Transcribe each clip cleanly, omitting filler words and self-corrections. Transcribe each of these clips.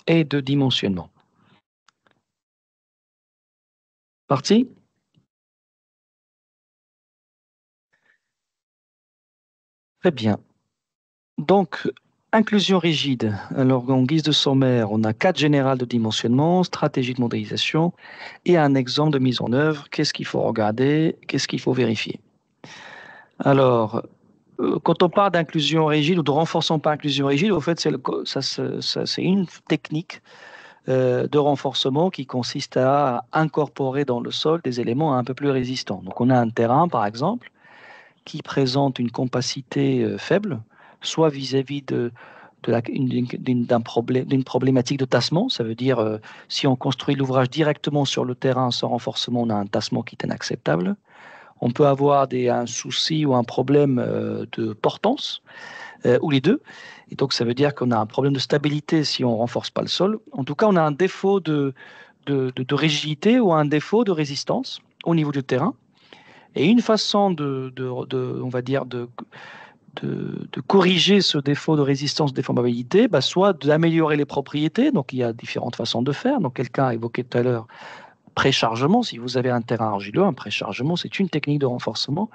et de dimensionnement. Parti? Très bien. Donc, inclusion rigide. Alors, en guise de sommaire, on a cadre général de dimensionnement, stratégie de modélisation et un exemple de mise en œuvre. Qu'est-ce qu'il faut regarder? Qu'est-ce qu'il faut vérifier? Alors, quand on parle d'inclusion rigide ou de renforcement par inclusion rigide, au fait, c'est une technique de renforcement qui consiste à incorporer dans le sol des éléments un peu plus résistants. Donc, on a un terrain, par exemple, qui présente une compacité faible, soit vis-à-vis d'une problématique de tassement. Ça veut dire, si on construit l'ouvrage directement sur le terrain sans renforcement, on a un tassement qui est inacceptable. On peut avoir un souci ou un problème de portance, ou les deux. Et donc, ça veut dire qu'on a un problème de stabilité si on ne renforce pas le sol. En tout cas, on a un défaut de rigidité ou un défaut de résistance au niveau du terrain. Et une façon on va dire, de corriger ce défaut de résistance, de déformabilité, bah, soit d'améliorer les propriétés. Donc, il y a différentes façons de faire. Donc, quelqu'un a évoqué tout à l'heure préchargement. Si vous avez un terrain argileux, un préchargement, c'est une technique de renforcement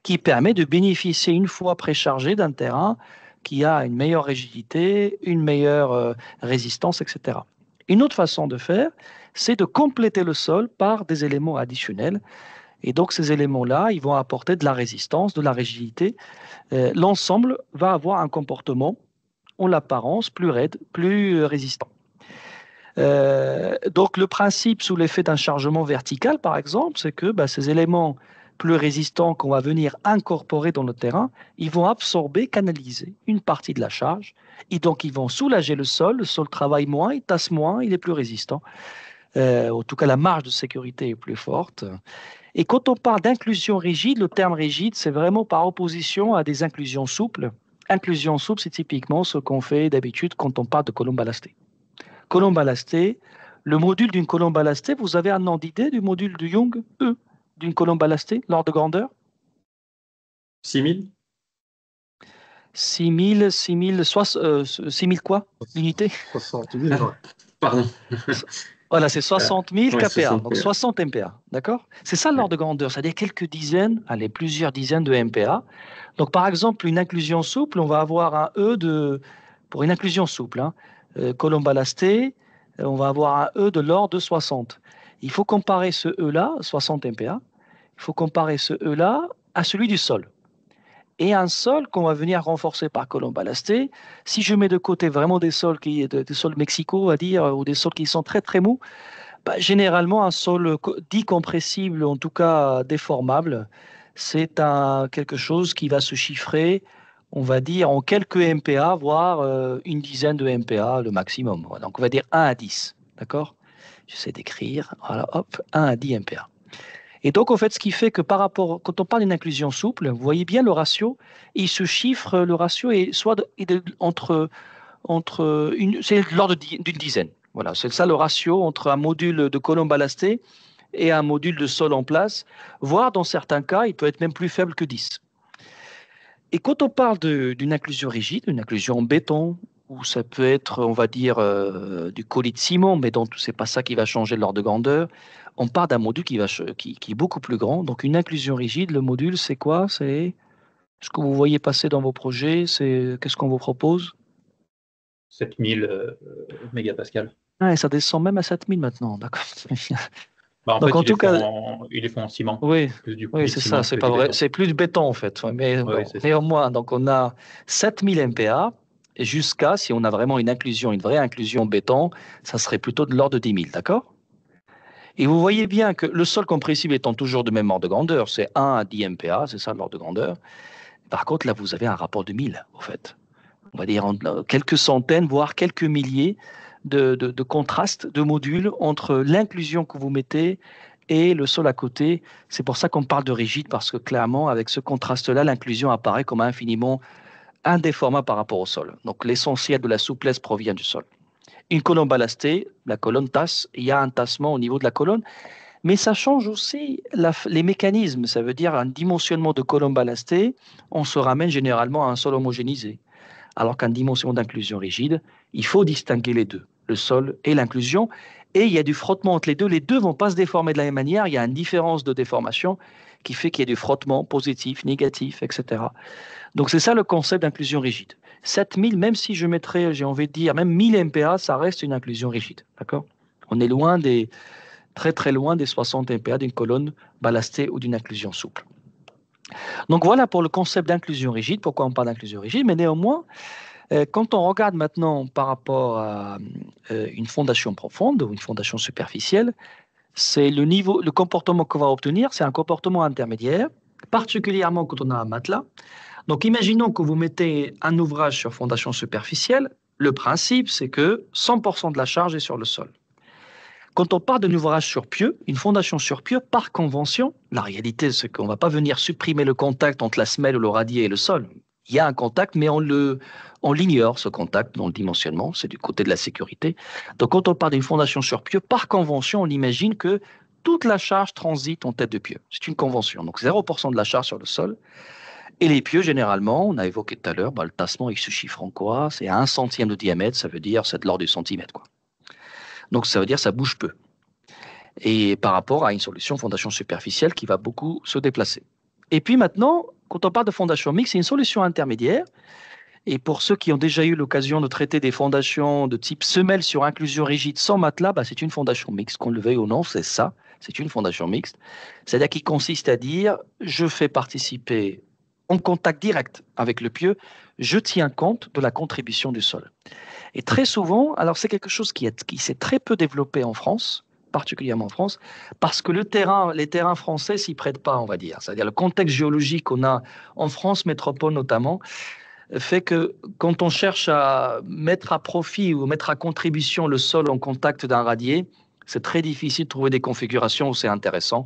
qui permet de bénéficier, une fois préchargé, d'un terrain qui a une meilleure rigidité, une meilleure résistance, etc. Une autre façon de faire, c'est de compléter le sol par des éléments additionnels. Et donc, ces éléments-là, ils vont apporter de la résistance, de la rigidité. L'ensemble va avoir un comportement, en l'apparence, plus raide, plus résistant. Donc, le principe sous l'effet d'un chargement vertical, par exemple, c'est que ces éléments plus résistants qu'on va venir incorporer dans le terrain, ils vont absorber, canaliser une partie de la charge. Et donc, ils vont soulager le sol travaille moins, il tasse moins, il est plus résistant. En tout cas, la marge de sécurité est plus forte. Et quand on parle d'inclusion rigide, le terme rigide, c'est vraiment par opposition à des inclusions souples. Inclusion souple, c'est typiquement ce qu'on fait d'habitude quand on parle de colonne ballastée. Colonne ballastée, le module d'une colonne ballastée, vous avez un nom d'idée du module de Young, E, d'une colonne ballastée, l'ordre de grandeur? 6000? 6000 quoi? L'unité? 60 000, ouais. Pardon. Voilà, c'est 60 000 Ouais, kPa, 60 donc 000. 60 MPa, d'accord? C'est ça Ouais. l'ordre de grandeur, c'est-à-dire quelques dizaines, allez, plusieurs dizaines de MPa. Donc, par exemple, une inclusion souple, on va avoir un E pour une inclusion souple, hein, colonne ballastée, on va avoir un E de l'ordre de 60. Il faut comparer ce E-là, 60 MPa, il faut comparer ce E-là à celui du sol. Et un sol qu'on va venir renforcer par colonne ballastée. Si je mets de côté vraiment des sols Mexico, on va dire, ou des sols qui sont très très mous, bah, généralement, un sol dit compressible, en tout cas déformable, c'est quelque chose qui va se chiffrer, on va dire, en quelques MPa, voire une dizaine de MPa le maximum. Voilà. Donc, on va dire 1 à 10. D'accord? J'essaie d'écrire. Voilà, hop, 1 à 10 MPa. Et donc, en fait, ce qui fait que par rapport, quand on parle d'une inclusion souple, vous voyez bien le ratio, il se chiffre, le ratio est soit c'est l'ordre d'une dizaine. Voilà, c'est ça le ratio entre un module de colonne ballastée et un module de sol en place, voire dans certains cas, il peut être même plus faible que 10. Et quand on parle d'une inclusion rigide, une inclusion en béton, ou ça peut être, on va dire, du colis de ciment, mais donc c'est pas ça qui va changer l'ordre de grandeur. On part d'un module qui est beaucoup plus grand. Donc une inclusion rigide, le module, c'est quoi? C'est ce que vous voyez passer dans vos projets, c'est qu'est-ce qu'on vous propose? 7000 mégapascales. Ah, et ça descend même à 7000 maintenant, d'accord. Bah, en Donc fait, en tout cas, il est fait en ciment. oui, Plus du oui, coulis de c'est ça, ciment c'est que pas du vrai, béton. c'est plus du béton en fait, ouais, mais Oui, bon, c'est ça. néanmoins, donc on a 7000 MPa, et jusqu'à, si on a vraiment une inclusion, une vraie inclusion béton, ça serait plutôt de l'ordre de 10 000, d'accord? Et vous voyez bien que le sol compressible étant toujours de même ordre de grandeur, c'est 1 à 10 MPa, c'est ça l'ordre de grandeur. Par contre, là, vous avez un rapport de 1000, au fait. On va dire quelques centaines, voire quelques milliers de contrastes, de modules entre l'inclusion que vous mettez et le sol à côté. C'est pour ça qu'on parle de rigide, parce que clairement, avec ce contraste-là, l'inclusion apparaît comme infiniment indéformable par rapport au sol. Donc l'essentiel de la souplesse provient du sol. Une colonne ballastée, la colonne tasse, il y a un tassement au niveau de la colonne, mais ça change aussi les mécanismes. Ça veut dire un dimensionnement de colonne ballastée, on se ramène généralement à un sol homogénéisé. Alors qu'un dimension d'inclusion rigide, Il faut distinguer les deux, le sol et l'inclusion. Et il y a du frottement entre les deux. Les deux ne vont pas se déformer de la même manière. Il y a une différence de déformation qui fait qu'il y a du frottement positif, négatif, etc. Donc c'est ça le concept d'inclusion rigide. 7000, même si je mettrais, j'ai envie de dire, même 1000 MPa, ça reste une inclusion rigide. D'accord? On est loin très très loin des 60 MPa d'une colonne ballastée ou d'une inclusion souple. Donc voilà pour le concept d'inclusion rigide, pourquoi on parle d'inclusion rigide, mais néanmoins, quand on regarde maintenant par rapport à une fondation profonde ou une fondation superficielle, c'est le comportement qu'on va obtenir, c'est un comportement intermédiaire, particulièrement quand on a un matelas. Donc imaginons que vous mettez un ouvrage sur fondation superficielle, le principe c'est que 100% de la charge est sur le sol. Quand on parle d'un ouvrage sur pieux, une fondation sur pieux, par convention, la réalité, c'est qu'on ne va pas venir supprimer le contact entre la semelle ou le radier et le sol. Il y a un contact, mais on l'ignore, ce contact, dans le dimensionnement, c'est du côté de la sécurité. Donc, quand on parle d'une fondation sur pieux, par convention, on imagine que toute la charge transite en tête de pieux. C'est une convention. Donc, 0% de la charge sur le sol. Et les pieux, généralement, on a évoqué tout à l'heure, le tassement, il se chiffre en quoi? C'est à 1 centième de diamètre, ça veut dire c'est de l'ordre du centimètre, quoi. Donc, ça veut dire que ça bouge peu. Et par rapport à une solution fondation superficielle qui va beaucoup se déplacer. Et puis maintenant, quand on parle de fondation mixte, c'est une solution intermédiaire. Et pour ceux qui ont déjà eu l'occasion de traiter des fondations de type semelle sur inclusion rigide sans matelas, c'est une fondation mixte, qu'on le veuille ou non, c'est ça, c'est une fondation mixte. C'est-à-dire qui consiste à dire, je fais participer en contact direct avec le pieu, je tiens compte de la contribution du sol. Et très souvent, alors c'est quelque chose qui s'est très peu développé en France, particulièrement en France, parce que les terrains français s'y prêtent pas, on va dire. C'est-à-dire le contexte géologique qu'on a en France métropole notamment, fait que quand on cherche à mettre à profit ou mettre à contribution le sol en contact d'un radier, c'est très difficile de trouver des configurations où c'est intéressant.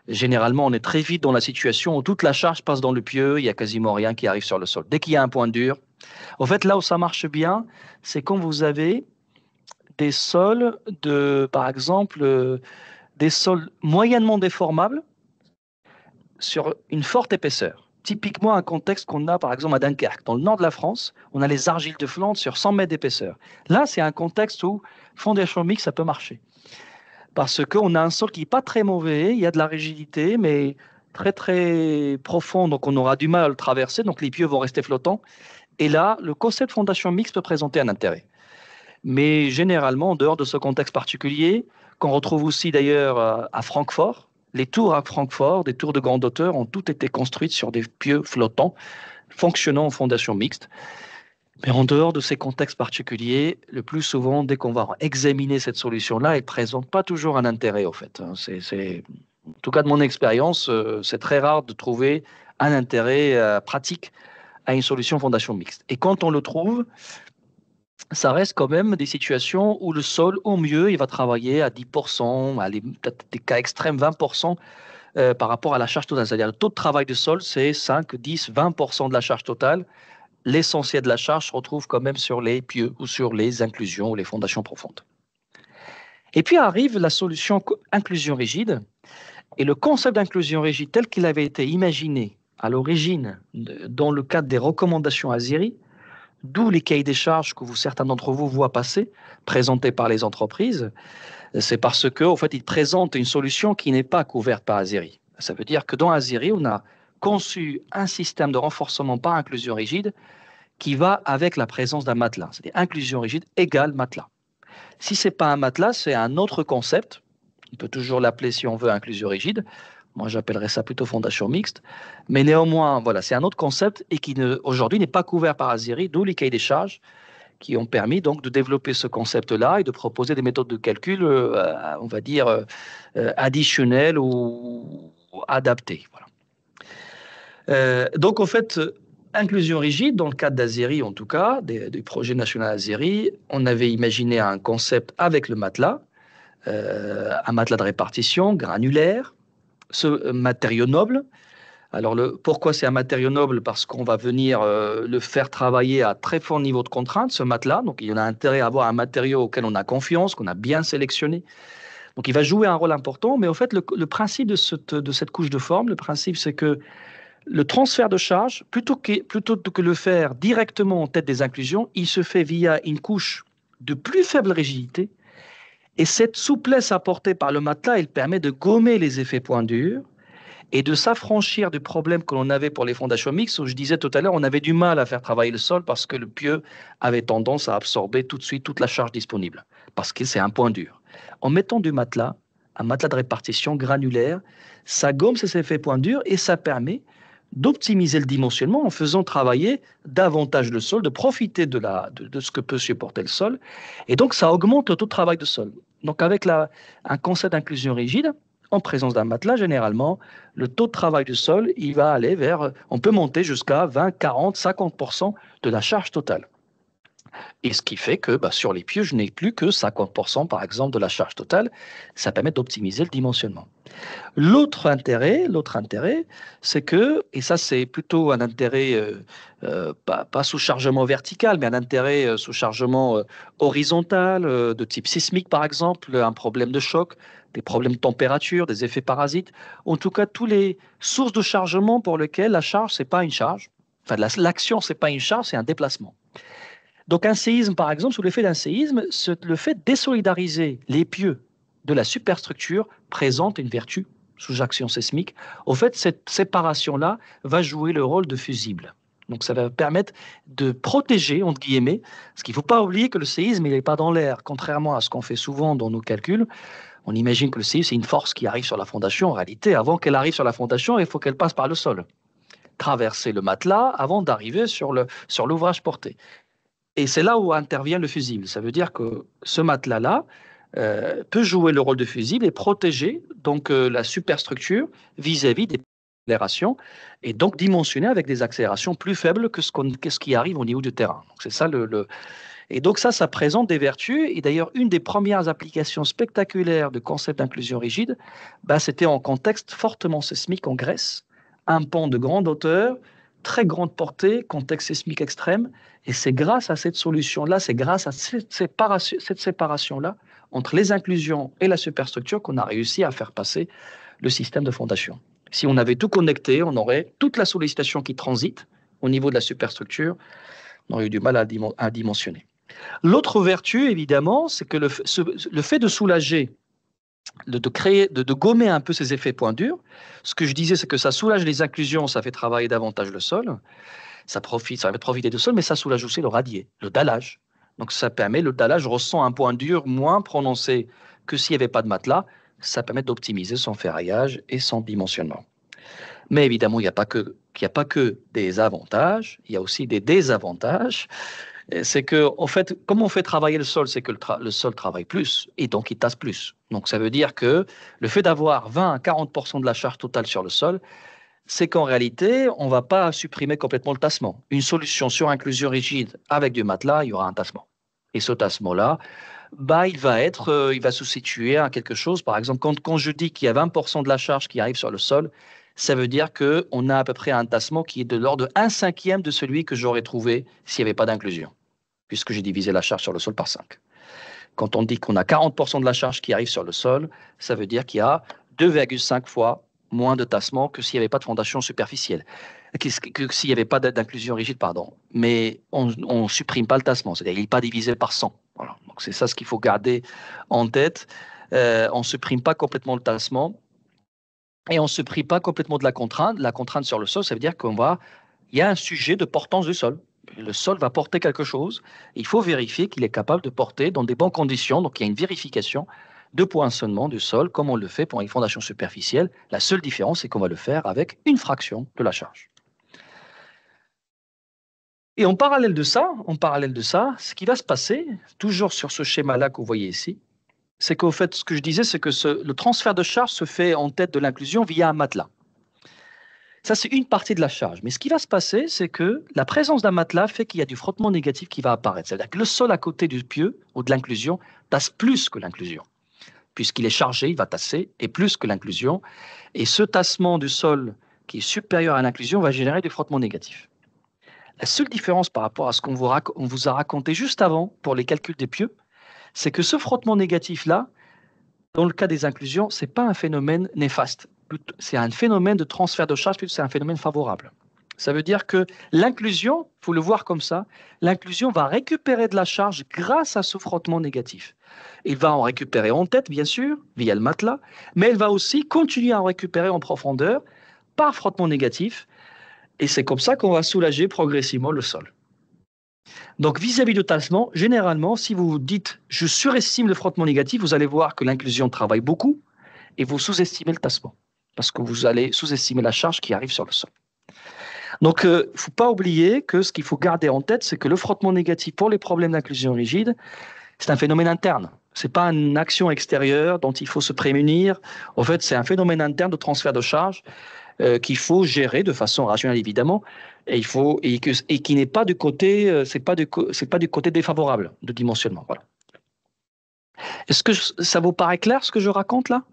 Généralement, on est très vite dans la situation où toute la charge passe dans le pieu, il n'y a quasiment rien qui arrive sur le sol. Dès qu'il y a un point dur, en fait, là où ça marche bien, c'est quand vous avez des sols par exemple, des sols moyennement déformables sur une forte épaisseur. Typiquement, un contexte qu'on a, par exemple, à Dunkerque. Dans le nord de la France, on a les argiles de Flandre sur 100 mètres d'épaisseur. Là, c'est un contexte où fondation mixte, ça peut marcher. Parce qu'on a un sol qui n'est pas très mauvais, il y a de la rigidité, mais très, très profond, donc on aura du mal à le traverser, donc les pieux vont rester flottants. Et là, le concept fondation mixte peut présenter un intérêt. Mais généralement, en dehors de ce contexte particulier, qu'on retrouve aussi d'ailleurs à Francfort, les tours à Francfort, des tours de grande hauteur, ont toutes été construites sur des pieux flottants, fonctionnant en fondation mixte. Mais en dehors de ces contextes particuliers, le plus souvent, dès qu'on va examiner cette solution-là, elle ne présente pas toujours un intérêt, au fait. En tout cas, de mon expérience, c'est très rare de trouver un intérêt pratique à une solution fondation mixte. Et quand on le trouve, ça reste quand même des situations où le sol, au mieux, il va travailler à 10%, peut-être des cas extrêmes 20% par rapport à la charge totale. C'est-à-dire le taux de travail du sol, c'est 5, 10, 20% de la charge totale. L'essentiel de la charge se retrouve quand même sur les pieux ou sur les inclusions ou les fondations profondes. Et puis arrive la solution inclusion rigide. Et le concept d'inclusion rigide tel qu'il avait été imaginé à l'origine dans le cadre des recommandations ASIRI, d'où les cahiers des charges que certains d'entre vous voient passer, présentés par les entreprises, c'est parce qu'en fait, ils présentent une solution qui n'est pas couverte par ASIRI. Ça veut dire que dans ASIRI, on a conçu un système de renforcement par inclusion rigide qui va avec la présence d'un matelas. C'est-à-dire inclusion rigide égale matelas. Si ce n'est pas un matelas, c'est un autre concept. On peut toujours l'appeler, si on veut, inclusion rigide. Moi, j'appellerais ça plutôt fondation mixte. Mais néanmoins, voilà, c'est un autre concept et qui aujourd'hui n'est pas couvert par ASIRI, d'où les cahiers des charges qui ont permis donc de développer ce concept-là et de proposer des méthodes de calcul, on va dire, additionnelles ou adaptées. Voilà. Donc, en fait, inclusion rigide, dans le cadre d'ASIRI en tout cas, du projet national ASIRI, on avait imaginé un concept avec le matelas, un matelas de répartition granulaire, ce matériau noble. Alors, pourquoi c'est un matériau noble? Parce qu'on va venir le faire travailler à très fort niveau de contrainte, ce matelas. Donc, il y en a intérêt à avoir un matériau auquel on a confiance, qu'on a bien sélectionné. Donc, il va jouer un rôle important. Mais en fait, le principe de cette couche de forme, le principe, c'est que le transfert de charge, plutôt que le faire directement en tête des inclusions, il se fait via une couche de plus faible rigidité. Et cette souplesse apportée par le matelas, elle permet de gommer les effets points durs et de s'affranchir du problème que l'on avait pour les fondations mixtes, où je disais tout à l'heure, on avait du mal à faire travailler le sol parce que le pieu avait tendance à absorber tout de suite toute la charge disponible, parce que c'est un point dur. En mettant du matelas, un matelas de répartition granulaire, ça gomme ces effets points durs et ça permet d'optimiser le dimensionnement en faisant travailler davantage le sol, de profiter de ce que peut supporter le sol. Et donc, ça augmente le taux de travail de sol. Donc, avec un concept d'inclusion rigide, en présence d'un matelas, généralement, le taux de travail du sol, il va aller vers, on peut monter jusqu'à 20, 40, 50% de la charge totale. Et ce qui fait que sur les pieux, je n'ai plus que 50% par exemple de la charge totale. Ça permet d'optimiser le dimensionnement. L'autre intérêt, c'est que, et ça c'est plutôt un intérêt pas sous chargement vertical, mais un intérêt sous chargement horizontal, de type sismique par exemple, un problème de choc, des problèmes de température, des effets parasites, en tout cas tous les sources de chargement pour lesquelles la charge, c'est pas une charge, enfin l'action, c'est pas une charge, c'est un déplacement. Donc un séisme, par exemple, sous l'effet d'un séisme, le fait de désolidariser les pieux de la superstructure présente une vertu sous action sismique. Au fait, cette séparation-là va jouer le rôle de fusible. Donc ça va permettre de protéger, entre guillemets, parce qu'il ne faut pas oublier que le séisme, il n'est pas dans l'air. Contrairement à ce qu'on fait souvent dans nos calculs, on imagine que le séisme, c'est une force qui arrive sur la fondation. En réalité, avant qu'elle arrive sur la fondation, il faut qu'elle passe par le sol, traverser le matelas avant d'arriver sur l'ouvrage porté. Et c'est là où intervient le fusible. Ça veut dire que ce matelas-là peut jouer le rôle de fusible et protéger donc la superstructure vis-à-vis des accélérations et donc dimensionner avec des accélérations plus faibles que ce qui arrive au niveau du terrain. Donc c'est ça Et donc ça présente des vertus. Et d'ailleurs, une des premières applications spectaculaires du concept d'inclusion rigide, c'était en contexte fortement sismique en Grèce, un pont de grande hauteur, très grande portée, contexte sismique extrême. Et c'est grâce à cette solution-là, c'est grâce à cette séparation-là entre les inclusions et la superstructure qu'on a réussi à faire passer le système de fondation. Si on avait tout connecté, on aurait toute la sollicitation qui transite au niveau de la superstructure, on aurait eu du mal à dimensionner. L'autre vertu, évidemment, c'est que le fait de soulager, de gommer un peu ces effets points durs, ce que je disais, c'est que ça soulage les inclusions, ça fait travailler davantage le sol, ça va profiter du sol, mais ça soulage aussi le radier, le dallage. Donc ça permet, le dallage ressent un point dur moins prononcé que s'il n'y avait pas de matelas, ça permet d'optimiser son ferraillage et son dimensionnement. Mais évidemment, il n'y a pas que des avantages, il y a aussi des désavantages. C'est que, en fait, comme on fait travailler le sol, c'est que le sol travaille plus et donc il tasse plus. Donc ça veut dire que le fait d'avoir 20 à 40% de la charge totale sur le sol, c'est qu'en réalité, on ne va pas supprimer complètement le tassement. Une solution sur inclusion rigide avec du matelas, il y aura un tassement. Et ce tassement-là, il va se situer à quelque chose. Par exemple, quand je dis qu'il y a 20% de la charge qui arrive sur le sol, ça veut dire qu'on a à peu près un tassement qui est de l'ordre de 1/5 de celui que j'aurais trouvé s'il n'y avait pas d'inclusion, puisque j'ai divisé la charge sur le sol par 5. Quand on dit qu'on a 40% de la charge qui arrive sur le sol, ça veut dire qu'il y a 2,5 fois moins de tassement que s'il n'y avait pas de fondation superficielle, que s'il n'y avait pas d'inclusion rigide, pardon. Mais on ne supprime pas le tassement, c'est-à-dire qu'il n'est pas divisé par 100. Voilà. Donc c'est ça ce qu'il faut garder en tête. On ne supprime pas complètement le tassement et on ne se prive pas complètement de la contrainte. La contrainte sur le sol, ça veut dire il y a un sujet de portance du sol. Le sol va porter quelque chose. Il faut vérifier qu'il est capable de porter dans des bonnes conditions. Donc il y a une vérification de poinçonnement du sol, comme on le fait pour une fondation superficielle. La seule différence, c'est qu'on va le faire avec une fraction de la charge. Et en parallèle de ça, ce qui va se passer, toujours sur ce schéma-là que vous voyez ici, c'est qu'au fait, ce que je disais, c'est que le transfert de charge se fait en tête de l'inclusion via un matelas. Ça, c'est une partie de la charge. Mais ce qui va se passer, c'est que la présence d'un matelas fait qu'il y a du frottement négatif qui va apparaître. C'est-à-dire que le sol à côté du pieu ou de l'inclusion tasse plus que l'inclusion. Puisqu'il est chargé, il va tasser, et plus que l'inclusion. Et ce tassement du sol qui est supérieur à l'inclusion va générer du frottement négatif. La seule différence par rapport à ce qu'on vous a raconté juste avant pour les calculs des pieux, c'est que ce frottement négatif-là, dans le cas des inclusions, ce n'est pas un phénomène néfaste. C'est un phénomène de transfert de charge, plutôt c'est un phénomène favorable. Ça veut dire que l'inclusion, il faut le voir comme ça, l'inclusion va récupérer de la charge grâce à ce frottement négatif. Il va en récupérer en tête, bien sûr, via le matelas, mais elle va aussi continuer à en récupérer en profondeur par frottement négatif. Et c'est comme ça qu'on va soulager progressivement le sol. Donc, vis-à-vis de tassement, généralement, si vous vous dites « je surestime le frottement négatif », vous allez voir que l'inclusion travaille beaucoup et vous sous-estimez le tassement parce que vous allez sous-estimer la charge qui arrive sur le sol. Donc, il ne faut pas oublier que ce qu'il faut garder en tête, c'est que le frottement négatif pour les problèmes d'inclusion rigide, c'est un phénomène interne. Ce n'est pas une action extérieure dont il faut se prémunir. En fait, c'est un phénomène interne de transfert de charge qu'il faut gérer de façon rationnelle, évidemment, et qui n'est pas du côté, c'est pas du côté défavorable de dimensionnement. Voilà. Est-ce que ça vous paraît clair ce que je raconte là?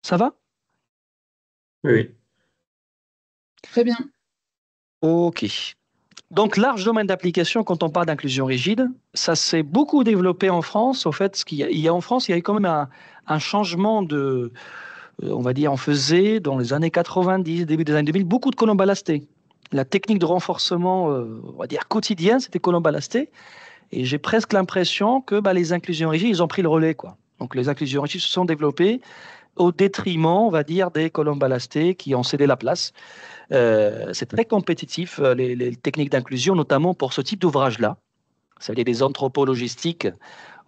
Ça va? Oui. Très bien. Ok. Donc, large domaine d'application quand on parle d'inclusion rigide, ça s'est beaucoup développé en France. Au fait, en France, il y a eu quand même un changement de, on va dire, on faisait dans les années 90, début des années 2000, beaucoup de colonnes ballastées. La technique de renforcement, on va dire, quotidien, c'était colonnes ballastées. Et j'ai presque l'impression que les inclusions rigides, ils ont pris le relais, quoi. Donc, les inclusions rigides se sont développées au détriment, on va dire, des colonnes ballastées qui ont cédé la place. C'est très compétitif, les techniques d'inclusion, notamment pour ce type d'ouvrage-là. Ça veut dire des entrepôts logistiques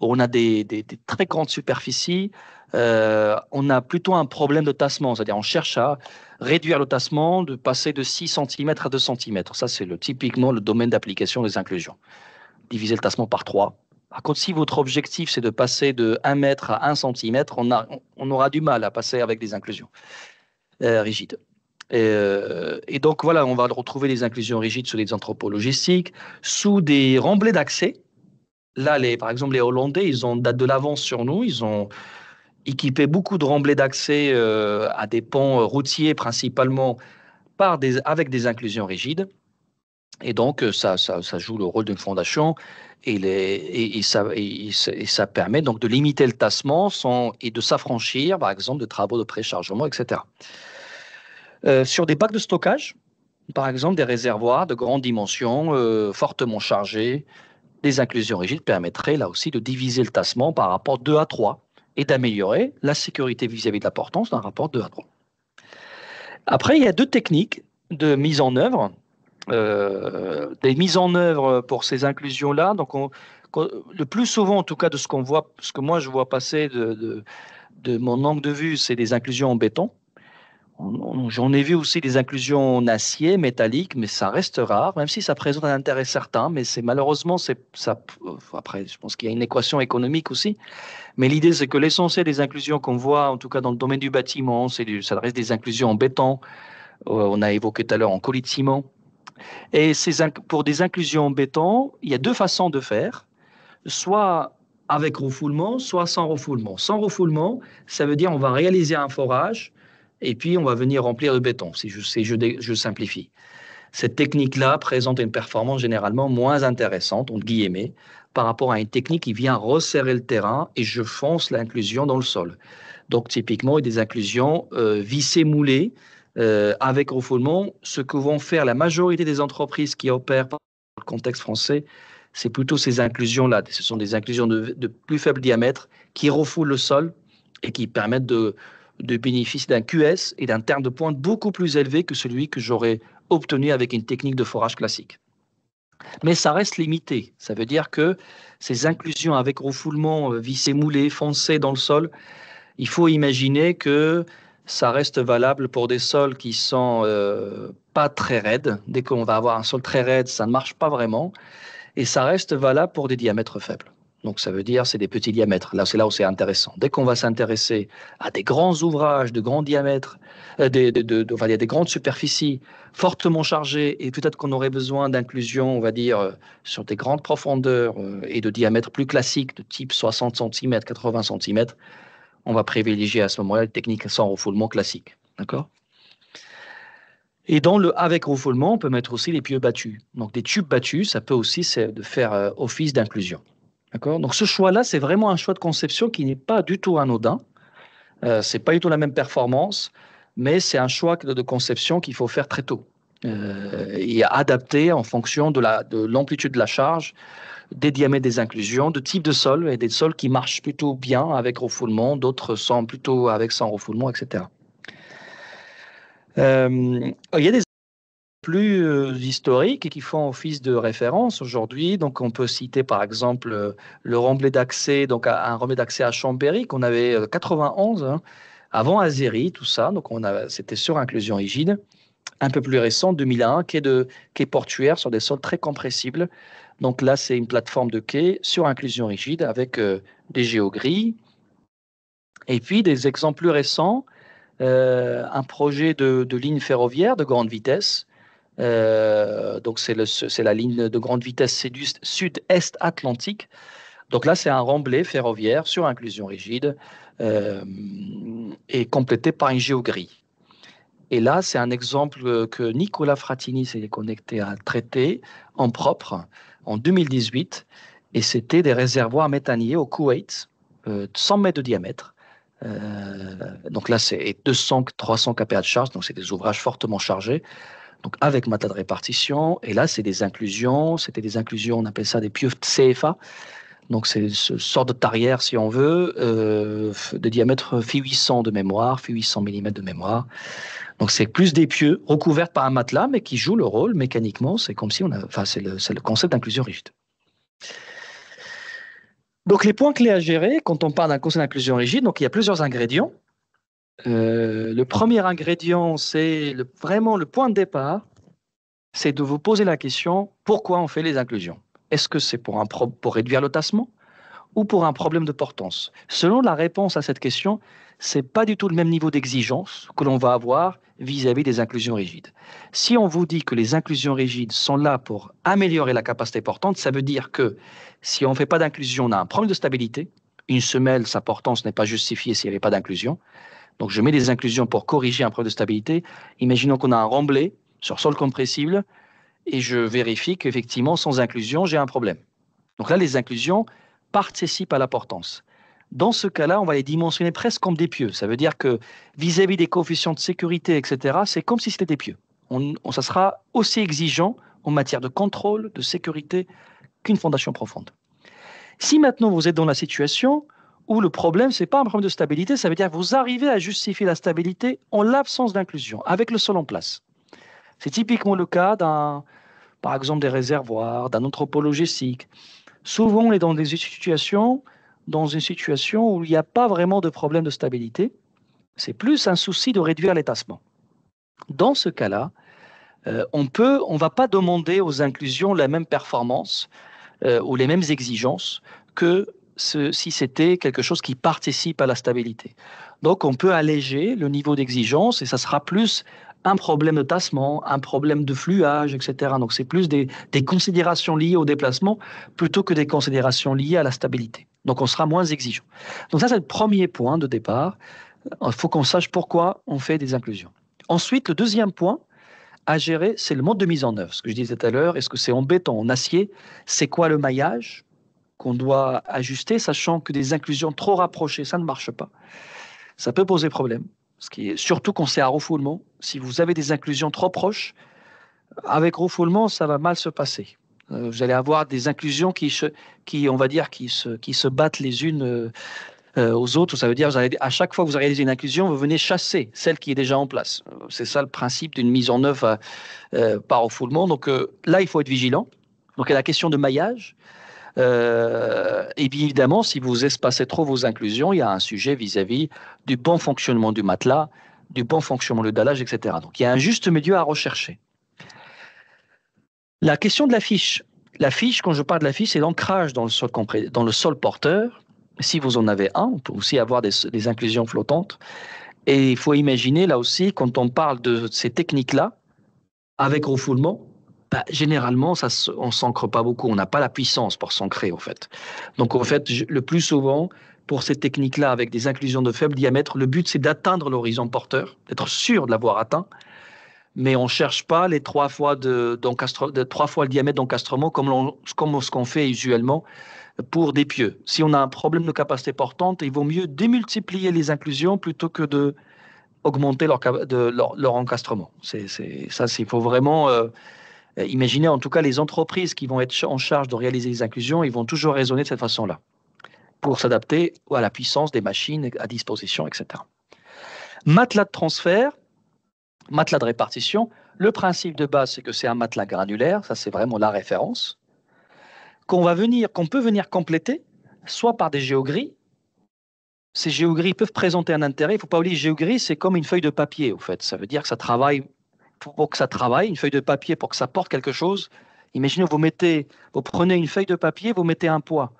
où on a des très grandes superficies. On a plutôt un problème de tassement, c'est-à-dire on cherche à réduire le tassement, de passer de 6 cm à 2 cm. Ça, c'est typiquement le domaine d'application des inclusions. Diviser le tassement par 3. Par contre, si votre objectif, c'est de passer de 1 mètre à 1 cm, on aura du mal à passer avec des inclusions rigides. Et donc, voilà, on va retrouver des inclusions rigides sous des entrepôts logistiques, sous des remblais d'accès. Là, par exemple, les Hollandais, ils ont date de l'avance sur nous. Ils ont équipé beaucoup de remblais d'accès à des ponts routiers, principalement avec des inclusions rigides. Et donc, ça joue le rôle d'une fondation et ça permet donc de limiter le tassement et de s'affranchir, par exemple, de travaux de préchargement, etc. Sur des bacs de stockage, par exemple des réservoirs de grande dimension, fortement chargés, des inclusions rigides permettraient là aussi de diviser le tassement par rapport 2 à 3 et d'améliorer la sécurité vis-à-vis de la portance d'un rapport 2 à 3. Après, il y a deux techniques de mise en œuvre. Des mises en œuvre pour ces inclusions-là. Donc, le plus souvent, en tout cas, de ce qu'on voit, ce que moi je vois passer de mon angle de vue, c'est des inclusions en béton. J'en ai vu aussi des inclusions en acier, métallique, mais ça reste rare, même si ça présente un intérêt certain. Mais malheureusement, ça. Après, je pense qu'il y a une équation économique aussi. Mais l'idée, c'est que l'essentiel des inclusions qu'on voit, en tout cas dans le domaine du bâtiment, ça reste des inclusions en béton. On a évoqué tout à l'heure en colis de ciment. Et pour des inclusions en béton, il y a deux façons de faire, soit avec refoulement, soit sans refoulement. Sans refoulement, ça veut dire on va réaliser un forage et puis on va venir remplir de béton, si je simplifie. Cette technique-là présente une performance généralement moins intéressante, entre guillemets, par rapport à une technique qui vient resserrer le terrain et je fonce l'inclusion dans le sol. Donc typiquement, il y a des inclusions vissées moulées, avec refoulement, ce que vont faire la majorité des entreprises qui opèrent dans le contexte français, c'est plutôt ces inclusions-là. Ce sont des inclusions de plus faible diamètre qui refoulent le sol et qui permettent de bénéficier d'un QS et d'un terme de pointe beaucoup plus élevé que celui que j'aurais obtenu avec une technique de forage classique. Mais ça reste limité. Ça veut dire que ces inclusions avec refoulement vissé moulé, foncé dans le sol, il faut imaginer que ça reste valable pour des sols qui sont pas très raides. Dès qu'on va avoir un sol très raide, ça ne marche pas vraiment. Et ça reste valable pour des diamètres faibles. Donc ça veut dire c'est des petits diamètres. Là, c'est là où c'est intéressant. Dès qu'on va s'intéresser à des grands ouvrages de grands diamètres, des grandes superficies fortement chargées, et peut-être qu'on aurait besoin d'inclusion, on va dire, sur des grandes profondeurs et de diamètres plus classiques, de type 60 cm, 80 cm, on va privilégier à ce moment-là les techniques sans refoulement classique. D'accord ? Et dans le avec refoulement, on peut mettre aussi les pieux battus. Donc des tubes battus, ça peut aussi faire office d'inclusion. D'accord ? Donc ce choix-là, c'est vraiment un choix de conception qui n'est pas du tout anodin. C'est pas du tout la même performance. mais c'est un choix de conception qu'il faut faire très tôt et adapter en fonction de l'amplitude de la charge, des diamètres des inclusions, de type de sol, et des sols qui marchent plutôt bien avec refoulement, d'autres sont plutôt avec sans refoulement, etc. Il y a des plus historiques et qui font office de référence aujourd'hui. Donc, on peut citer par exemple le remblai d'accès, donc un remblai d'accès à Chambéry qu'on avait 91, hein, avant Azeri, tout ça. Donc, c'était sur inclusion rigide. Un peu plus récent, 2001, qui est portuaire sur des sols très compressibles. Donc là, c'est une plateforme de quai sur inclusion rigide avec des géogrilles. Et puis, des exemples plus récents, un projet de ligne ferroviaire de grande vitesse. Donc, c'est la ligne de grande vitesse sud-est Atlantique. Donc là, c'est un remblai ferroviaire sur inclusion rigide et complété par une géogrille. Et là, c'est un exemple que Nicolas Fratini s'est connecté à traiter en propre en 2018. Et c'était des réservoirs méthaniers au Koweït, 100 mètres de diamètre. Donc là, c'est 200-300 kPa de charge. Donc, c'est des ouvrages fortement chargés. Donc, avec matelas de répartition. Et là, c'est des inclusions. C'était des inclusions, on appelle ça des pieux CFA. Donc, c'est ce sort de tarière, si on veut, de diamètre Phi 800 de mémoire, Phi 800 mm de mémoire. Donc, c'est plus des pieux recouverts par un matelas, mais qui jouent le rôle mécaniquement. C'est comme si c'est le concept d'inclusion rigide. Donc, les points clés à gérer quand on parle d'un concept d'inclusion rigide, donc il y a plusieurs ingrédients. Le premier ingrédient, c'est vraiment le point de départ, c'est de vous poser la question, pourquoi on fait les inclusions? Est-ce que c'est pour réduire le tassement ou pour un problème de portance? Selon la réponse à cette question, ce n'est pas du tout le même niveau d'exigence que l'on va avoir vis-à-vis des inclusions rigides. Si on vous dit que les inclusions rigides sont là pour améliorer la capacité portante, ça veut dire que si on ne fait pas d'inclusion, on a un problème de stabilité. Une semelle, sa portance n'est pas justifiée s'il n'y avait pas d'inclusion. Donc je mets des inclusions pour corriger un problème de stabilité. Imaginons qu'on a un remblai sur sol compressible et je vérifie qu'effectivement, sans inclusion, j'ai un problème. Donc là, les inclusions participent à la portance. Dans ce cas-là, on va les dimensionner presque comme des pieux. Ça veut dire que vis-à-vis des coefficients de sécurité, etc., c'est comme si c'était des pieux. Ça sera aussi exigeant en matière de contrôle, de sécurité, qu'une fondation profonde. Si maintenant vous êtes dans la situation où le problème, ce n'est pas un problème de stabilité, ça veut dire que vous arrivez à justifier la stabilité en l'absence d'inclusion, avec le sol en place. C'est typiquement le cas par exemple, des réservoirs, d'un anthropologistique. Souvent, on est dans une situation où il n'y a pas vraiment de problème de stabilité. C'est plus un souci de réduire l'étassement. Dans ce cas-là, on ne va pas demander aux inclusions la même performance ou les mêmes exigences que si c'était quelque chose qui participe à la stabilité. Donc, on peut alléger le niveau d'exigence et ça sera plus un problème de tassement, un problème de fluage, etc. Donc, c'est plus des considérations liées au déplacement plutôt que des considérations liées à la stabilité. Donc, on sera moins exigeant. Donc, ça, c'est le premier point de départ. Il faut qu'on sache pourquoi on fait des inclusions. Ensuite, le deuxième point à gérer, c'est le mode de mise en œuvre. Ce que je disais tout à l'heure, est-ce que c'est en béton, en acier? C'est quoi le maillage qu'on doit ajuster, sachant que des inclusions trop rapprochées, ça ne marche pas. Ça peut poser problème. Surtout quand c'est à refoulement. Si vous avez des inclusions trop proches, avec refoulement, ça va mal se passer. Vous allez avoir des inclusions qui se battent les unes aux autres. Ça veut dire à chaque fois que vous réalisez une inclusion, vous venez chasser celle qui est déjà en place. C'est ça le principe d'une mise en œuvre par refoulement. Donc là, il faut être vigilant. Donc il y a la question de maillage. Et bien évidemment, si vous espacez trop vos inclusions, il y a un sujet vis-à-vis du bon fonctionnement du matelas, du bon fonctionnement du dallage, etc. Donc il y a un juste milieu à rechercher. La question de la fiche. La fiche, quand je parle de la fiche, c'est l'ancrage dans le sol porteur. Si vous en avez un, on peut aussi avoir des inclusions flottantes. Et il faut imaginer là aussi, quand on parle de ces techniques-là, avec refoulement, généralement, on ne s'ancre pas beaucoup. On n'a pas la puissance pour s'ancrer, en fait. Donc, en fait, le plus souvent, pour ces techniques-là, avec des inclusions de faible diamètre, le but, c'est d'atteindre l'horizon porteur, d'être sûr de l'avoir atteint. Mais on ne cherche pas les 3 fois le diamètre d'encastrement comme ce qu'on fait usuellement pour des pieux. Si on a un problème de capacité portante, il vaut mieux démultiplier les inclusions plutôt que augmenter leur encastrement. Il faut vraiment imaginer, en tout cas, les entreprises qui vont être en charge de réaliser les inclusions, ils vont toujours raisonner de cette façon-là, pour s'adapter à la puissance des machines à disposition, etc. Matelas de transfert, matelas de répartition. Le principe de base, c'est que c'est un matelas granulaire, ça c'est vraiment la référence, qu'on peut venir compléter, soit par des géogrilles. Ces géogrilles peuvent présenter un intérêt. Il ne faut pas oublier, géogrilles, c'est comme une feuille de papier, au fait. Ça veut dire que ça travaille, pour que ça travaille, une feuille de papier, pour que ça porte quelque chose. Imaginez, vous prenez une feuille de papier, vous mettez un poids.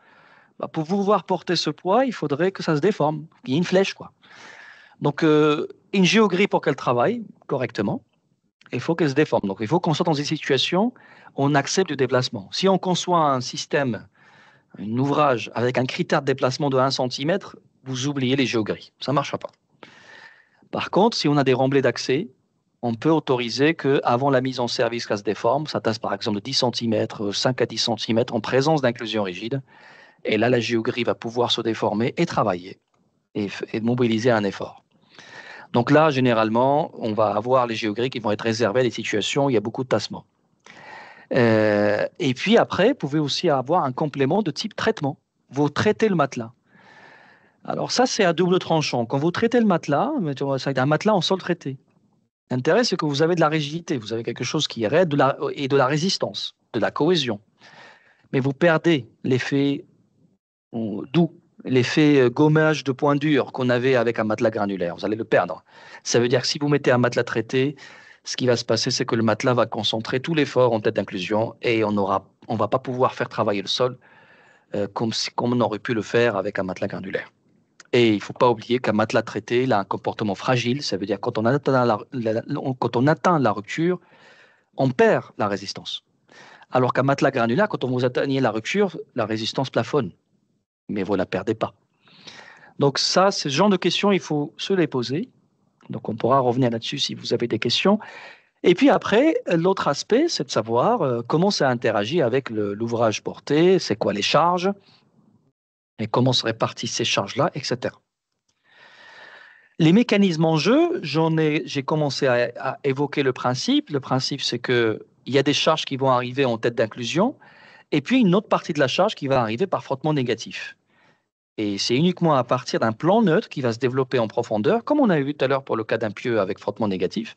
Bah, pour pouvoir porter ce poids, il faudrait que ça se déforme, qu'il y ait une flèche, quoi. Donc, une géogrille, pour qu'elle travaille correctement, il faut qu'elle se déforme. Donc, il faut qu'on soit dans une situation où on accepte le déplacement. Si on conçoit un système, un ouvrage avec un critère de déplacement de 1 cm, vous oubliez les géogrilles. Ça ne marchera pas. Par contre, si on a des remblais d'accès, on peut autoriser qu'avant la mise en service, qu'elle se déforme, ça tasse par exemple de 10 cm, 5 à 10 cm en présence d'inclusion rigide. Et là, la géogrille va pouvoir se déformer et travailler et mobiliser un effort. Donc là, généralement, on va avoir les géogrilles qui vont être réservées à des situations où il y a beaucoup de tassements. Et puis après, vous pouvez aussi avoir un complément de type traitement. Vous traitez le matelas. Alors ça, c'est à double tranchant. Quand vous traitez le matelas, c'est un matelas en sol traité. L'intérêt, c'est que vous avez de la rigidité. Vous avez quelque chose qui est raide et de la résistance, de la cohésion. Mais vous perdez l'effet doux, l'effet gommage de point dur qu'on avait avec un matelas granulaire. Vous allez le perdre. Ça veut dire que si vous mettez un matelas traité, ce qui va se passer, c'est que le matelas va concentrer tout l'effort en tête d'inclusion et on ne va pas pouvoir faire travailler le sol comme on aurait pu le faire avec un matelas granulaire. Et il ne faut pas oublier qu'un matelas traité, il a un comportement fragile. Ça veut dire que quand on atteint la rupture, on perd la résistance. Alors qu'un matelas granulaire, quand vous atteignez la rupture, la résistance plafonne. Mais vous ne la perdez pas. Donc ça, ce genre de questions, il faut se les poser. Donc on pourra revenir là-dessus si vous avez des questions. Et puis après, l'autre aspect, c'est de savoir comment ça interagit avec l'ouvrage porté, c'est quoi les charges, et comment se répartissent ces charges-là, etc. Les mécanismes en jeu, j'ai commencé à évoquer le principe. Le principe, c'est qu'il y a des charges qui vont arriver en tête d'inclusion, et puis une autre partie de la charge qui va arriver par frottement négatif. Et c'est uniquement à partir d'un plan neutre qui va se développer en profondeur, comme on a vu tout à l'heure pour le cas d'un pieu avec frottement négatif.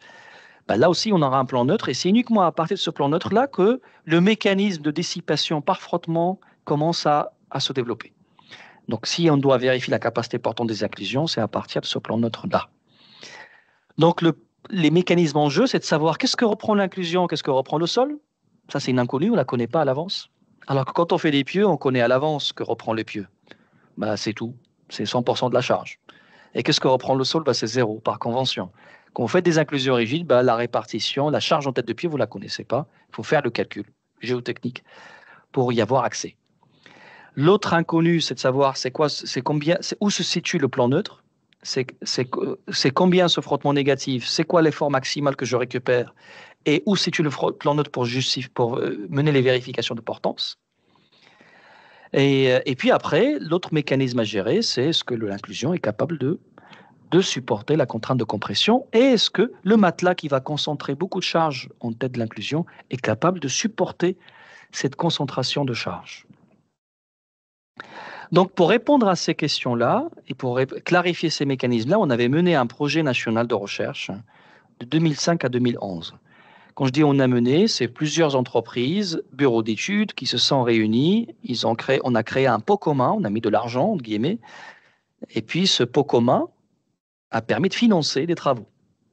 Ben là aussi, on aura un plan neutre, et c'est uniquement à partir de ce plan neutre-là que le mécanisme de dissipation par frottement commence à se développer. Donc, si on doit vérifier la capacité portante des inclusions, c'est à partir de ce plan neutre-là. Donc, les mécanismes en jeu, c'est de savoir qu'est-ce que reprend l'inclusion, qu'est-ce que reprend le sol. Ça, c'est une inconnue, on ne la connaît pas à l'avance. Alors que quand on fait des pieux, on connaît à l'avance que reprend les pieux. Ben, c'est tout, c'est 100% de la charge. Et qu'est-ce que reprend le sol? Ben, c'est 0 par convention. Quand vous faites des inclusions rigides, ben, la répartition, la charge en tête de pied, vous ne la connaissez pas. Il faut faire le calcul géotechnique pour y avoir accès. L'autre inconnu, c'est de savoir où se situe le plan neutre, c'est combien ce frottement négatif, c'est quoi l'effort maximal que je récupère et où se situe le plan neutre pour mener les vérifications de portance. Et puis après, l'autre mécanisme à gérer, c'est est-ce que l'inclusion est capable de supporter la contrainte de compression et est-ce que le matelas qui va concentrer beaucoup de charge en tête de l'inclusion est capable de supporter cette concentration de charge. Donc, pour répondre à ces questions-là et pour clarifier ces mécanismes-là, on avait mené un projet national de recherche de 2005 à 2011. Quand je dis on a mené, c'est plusieurs entreprises, bureaux d'études qui se sont réunis. On a créé un pot commun, on a mis de l'argent, entre guillemets. Et puis, ce pot commun a permis de financer des travaux,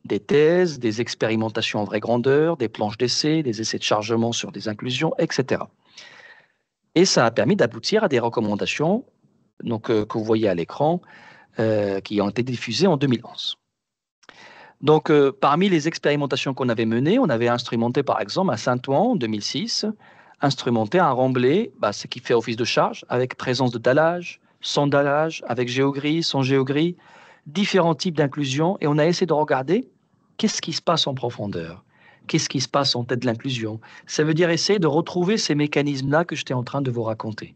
des thèses, des expérimentations en vraie grandeur, des planches d'essai, des essais de chargement sur des inclusions, etc. Et ça a permis d'aboutir à des recommandations que vous voyez à l'écran, qui ont été diffusées en 2011. Donc, parmi les expérimentations qu'on avait menées, on avait instrumenté, par exemple, à Saint-Ouen, en 2006, instrumenté un remblai, ce qui fait office de charge, avec présence de dallage, sans dallage, avec géogrille, sans géogrille, différents types d'inclusion, et on a essayé de regarder qu'est-ce qui se passe en profondeur. Qu'est-ce qui se passe en tête de l'inclusion? Ça veut dire essayer de retrouver ces mécanismes-là que j'étais en train de vous raconter.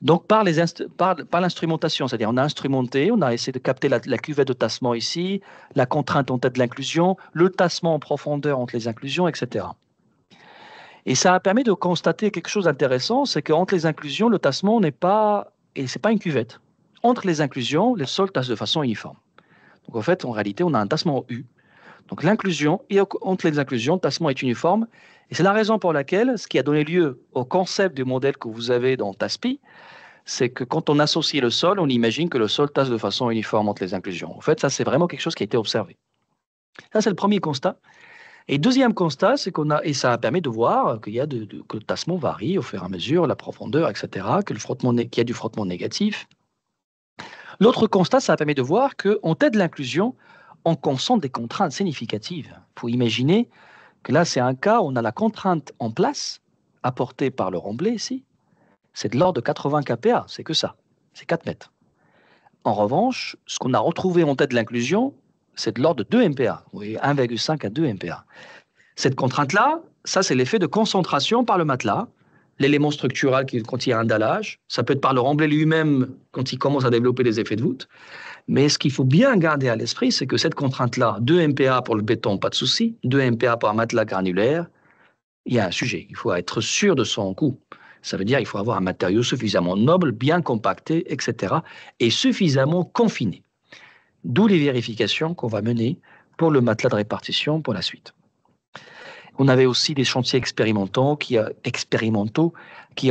Donc, par l'instrumentation, c'est-à-dire on a instrumenté, on a essayé de capter la cuvette de tassement ici, la contrainte en tête de l'inclusion, le tassement en profondeur entre les inclusions, etc. Et ça a permis de constater quelque chose d'intéressant, c'est qu'entre les inclusions, le tassement n'est pas, et c'est pas une cuvette. Entre les inclusions, le sol tasse de façon uniforme. Donc, en fait, en réalité, on a un tassement U. Donc, l'inclusion, et entre les inclusions, le tassement est uniforme. Et c'est la raison pour laquelle, ce qui a donné lieu au concept du modèle que vous avez dans TASPI, c'est que quand on associe le sol, on imagine que le sol tasse de façon uniforme entre les inclusions. En fait, ça, c'est vraiment quelque chose qui a été observé. Ça, c'est le premier constat. Et deuxième constat, c'est et ça a permis de voir qu'il y a que le tassement varie au fur et à mesure, la profondeur, etc., qu'il y a du frottement négatif. L'autre constat, ça a permis de voir qu'en tête de l'inclusion, on consente des contraintes significatives. Il faut imaginer que là, c'est un cas où on a la contrainte en place, apportée par le remblai ici, c'est de l'ordre de 80 kPa, c'est que ça, c'est 4 mètres. En revanche, ce qu'on a retrouvé en tête de l'inclusion, c'est de l'ordre de 2 MPa, vous voyez, 1,5 à 2 MPa. Cette contrainte-là, ça c'est l'effet de concentration par le matelas, l'élément structural quand il y a un dallage, ça peut être par le remblai lui-même quand il commence à développer des effets de voûte, mais ce qu'il faut bien garder à l'esprit, c'est que cette contrainte-là, 2 MPa pour le béton, pas de souci, 2 MPa pour un matelas granulaire, il y a un sujet, il faut être sûr de son coût. Ça veut dire qu'il faut avoir un matériau suffisamment noble, bien compacté, etc., et suffisamment confiné. D'où les vérifications qu'on va mener pour le matelas de répartition pour la suite. On avait aussi des chantiers expérimentaux qui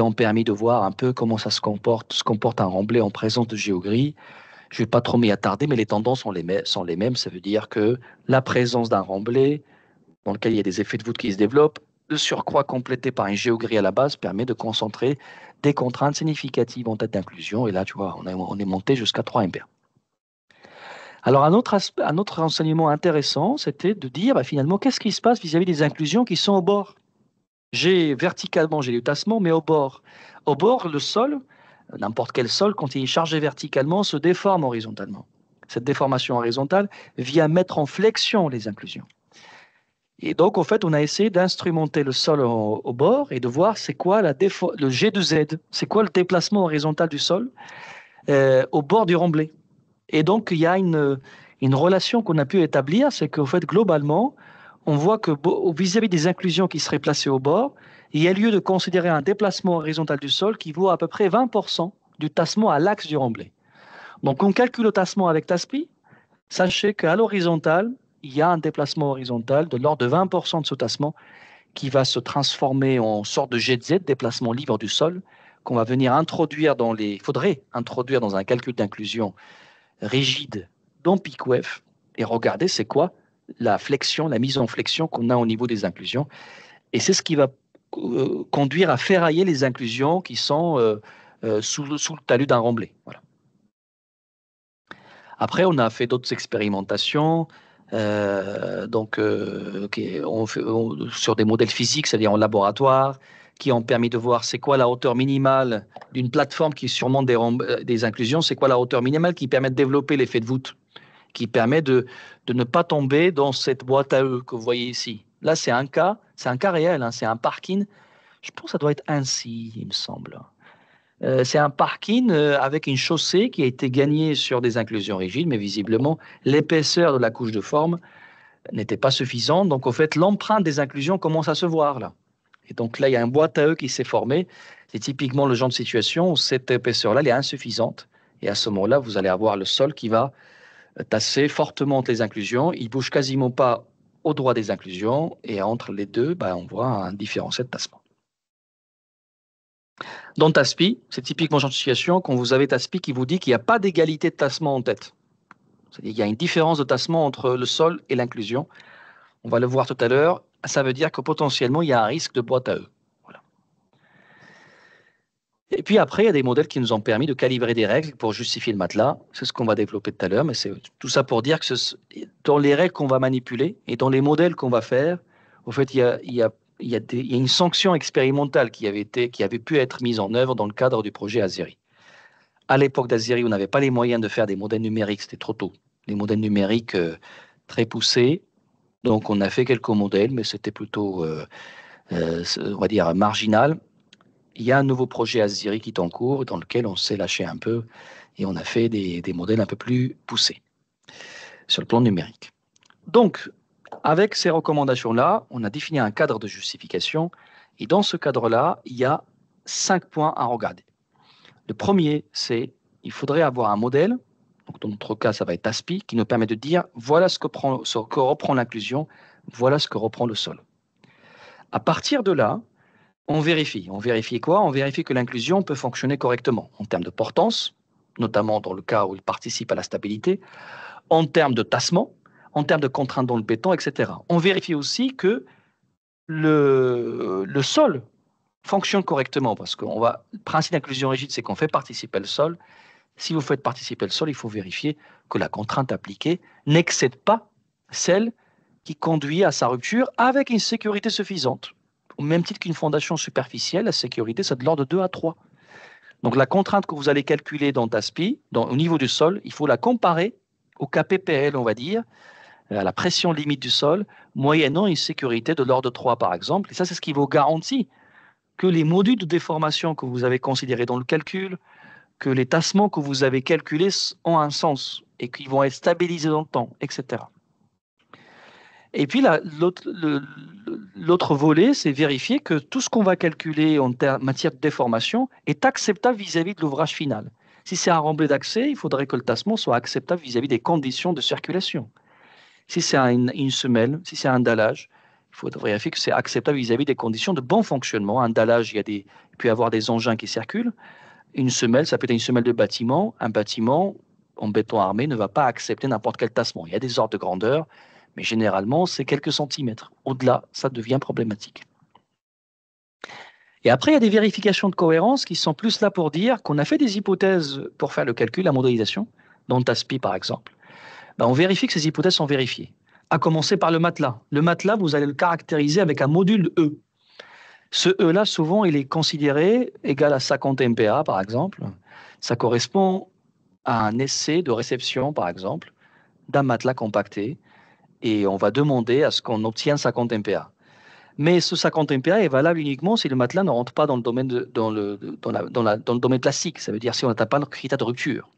ont permis de voir un peu comment ça se comporte un remblai en présence de géogris. Je ne vais pas trop m'y attarder, mais les tendances sont les mêmes. Ça veut dire que la présence d'un remblai dans lequel il y a des effets de voûte qui se développent, le surcroît complété par une géogris à la base permet de concentrer des contraintes significatives en tête d'inclusion. Et là, tu vois, on est monté jusqu'à 3 MPa. Alors, un autre renseignement intéressant, c'était de dire finalement, qu'est-ce qui se passe vis-à-vis des inclusions qui sont au bord? Verticalement, j'ai du tassement, mais au bord. Au bord, le sol, n'importe quel sol, quand il est chargé verticalement, se déforme horizontalement. Cette déformation horizontale vient mettre en flexion les inclusions. Et donc, en fait, on a essayé d'instrumenter le sol au bord et de voir c'est quoi le G2Z, c'est quoi le déplacement horizontal du sol au bord du remblai. Et donc, il y a une relation qu'on a pu établir, c'est qu'en fait, globalement, on voit que vis-à-vis des inclusions qui seraient placées au bord, il y a lieu de considérer un déplacement horizontal du sol qui vaut à peu près 20% du tassement à l'axe du remblai. Donc, on calcule le tassement avec TASPI. Sachez qu'à l'horizontale, il y a un déplacement horizontal de l'ordre de 20% de ce tassement qui va se transformer en sorte de G de Z, déplacement libre du sol, qu'on va venir faudrait introduire dans un calcul d'inclusion rigide dans PICWEF et regarder c'est quoi la flexion, la mise en flexion qu'on a au niveau des inclusions. Et c'est ce qui va conduire à ferrailler les inclusions qui sont sous le talus d'un remblai. Voilà. Après, on a fait d'autres expérimentations sur des modèles physiques, c'est-à-dire en laboratoire, qui ont permis de voir c'est quoi la hauteur minimale d'une plateforme qui surmonte des inclusions, c'est quoi la hauteur minimale qui permet de développer l'effet de voûte, qui permet de ne pas tomber dans cette boîte à eux que vous voyez ici. Là, c'est un cas réel, hein, c'est un parking. Je pense que ça doit être ainsi, il me semble. C'est un parking avec une chaussée qui a été gagnée sur des inclusions rigides, mais visiblement, l'épaisseur de la couche de forme n'était pas suffisante. Donc, en fait, l'empreinte des inclusions commence à se voir là. Et donc là, il y a un boîte à eux qui s'est formé. C'est typiquement le genre de situation où cette épaisseur-là, elle est insuffisante. Et à ce moment-là, vous allez avoir le sol qui va tasser fortement entre les inclusions. Il ne bouge quasiment pas au droit des inclusions. Et entre les deux, on voit un différentiel de tassement. Dans TASPI, c'est typiquement le genre de situation quand vous avez TASPI qui vous dit qu'il n'y a pas d'égalité de tassement en tête. C'est-à-dire qu'il y a une différence de tassement entre le sol et l'inclusion. On va le voir tout à l'heure. Ça veut dire que potentiellement, il y a un risque de boîte à eux. Voilà. Et puis après, il y a des modèles qui nous ont permis de calibrer des règles pour justifier le matelas. C'est ce qu'on va développer tout à l'heure, mais c'est tout ça pour dire que dans les règles qu'on va manipuler et dans les modèles qu'on va faire, au fait, il y a une sanction expérimentale qui avait pu être mise en œuvre dans le cadre du projet Azeri. À l'époque d'Azeri, on n'avait pas les moyens de faire des modèles numériques, c'était trop tôt. Des modèles numériques très poussés. Donc, on a fait quelques modèles, mais c'était plutôt, on va dire, marginal. il y a un nouveau projet Aziri qui est en cours, dans lequel on s'est lâché un peu et on a fait des modèles un peu plus poussés sur le plan numérique. Donc, avec ces recommandations-là, on a défini un cadre de justification. Et dans ce cadre-là, il y a 5 points à regarder. Le premier, c'est qu'il faudrait avoir un modèle, donc dans notre cas, ça va être ASPI, qui nous permet de dire voilà ce que reprend l'inclusion, voilà ce que reprend le sol. À partir de là, on vérifie. On vérifie quoi? On vérifie que l'inclusion peut fonctionner correctement en termes de portance, notamment dans le cas où il participe à la stabilité, en termes de tassement, en termes de contraintes dans le béton, etc. On vérifie aussi que le sol fonctionne correctement, parce que le principe d'inclusion rigide, c'est qu'on fait participer le sol. Si vous faites participer le sol, il faut vérifier que la contrainte appliquée n'excède pas celle qui conduit à sa rupture avec une sécurité suffisante. Au même titre qu'une fondation superficielle, la sécurité, c'est de l'ordre de 2 à 3. Donc la contrainte que vous allez calculer dans TASPI, au niveau du sol, il faut la comparer au KPPL, on va dire, à la pression limite du sol, moyennant une sécurité de l'ordre de 3, par exemple. Et ça, c'est ce qui vous garantit que les modules de déformation que vous avez considérés dans le calcul, que les tassements que vous avez calculés ont un sens et qu'ils vont être stabilisés dans le temps, etc. Et puis l'autre volet, c'est vérifier que tout ce qu'on va calculer en matière de déformation est acceptable vis-à-vis de l'ouvrage final. Si c'est un remblai d'accès, il faudrait que le tassement soit acceptable vis-à-vis des conditions de circulation. Si c'est une semelle, si c'est un dallage, il faut vérifier que c'est acceptable vis-à-vis des conditions de bon fonctionnement. Un dallage, il peut y avoir des engins qui circulent. Une semelle, ça peut être une semelle de bâtiment. Un bâtiment en béton armé ne va pas accepter n'importe quel tassement. Il y a des ordres de grandeur, mais généralement, c'est quelques centimètres. Au-delà, ça devient problématique. Et après, il y a des vérifications de cohérence qui sont plus là pour dire qu'on a fait des hypothèses pour faire le calcul, la modélisation, dans le TASPI par exemple. On vérifie que ces hypothèses sont vérifiées. À commencer par le matelas. Le matelas, vous allez le caractériser avec un module E. Ce E-là, souvent, il est considéré égal à 50 MPa, par exemple. Ça correspond à un essai de réception, par exemple, d'un matelas compacté. Et on va demander à ce qu'on obtienne 50 MPa. Mais ce 50 MPa est valable uniquement si le matelas ne rentre pas dans le domaine, dans le domaine classique. Ça veut dire si on n'atteint pas le critère de rupture.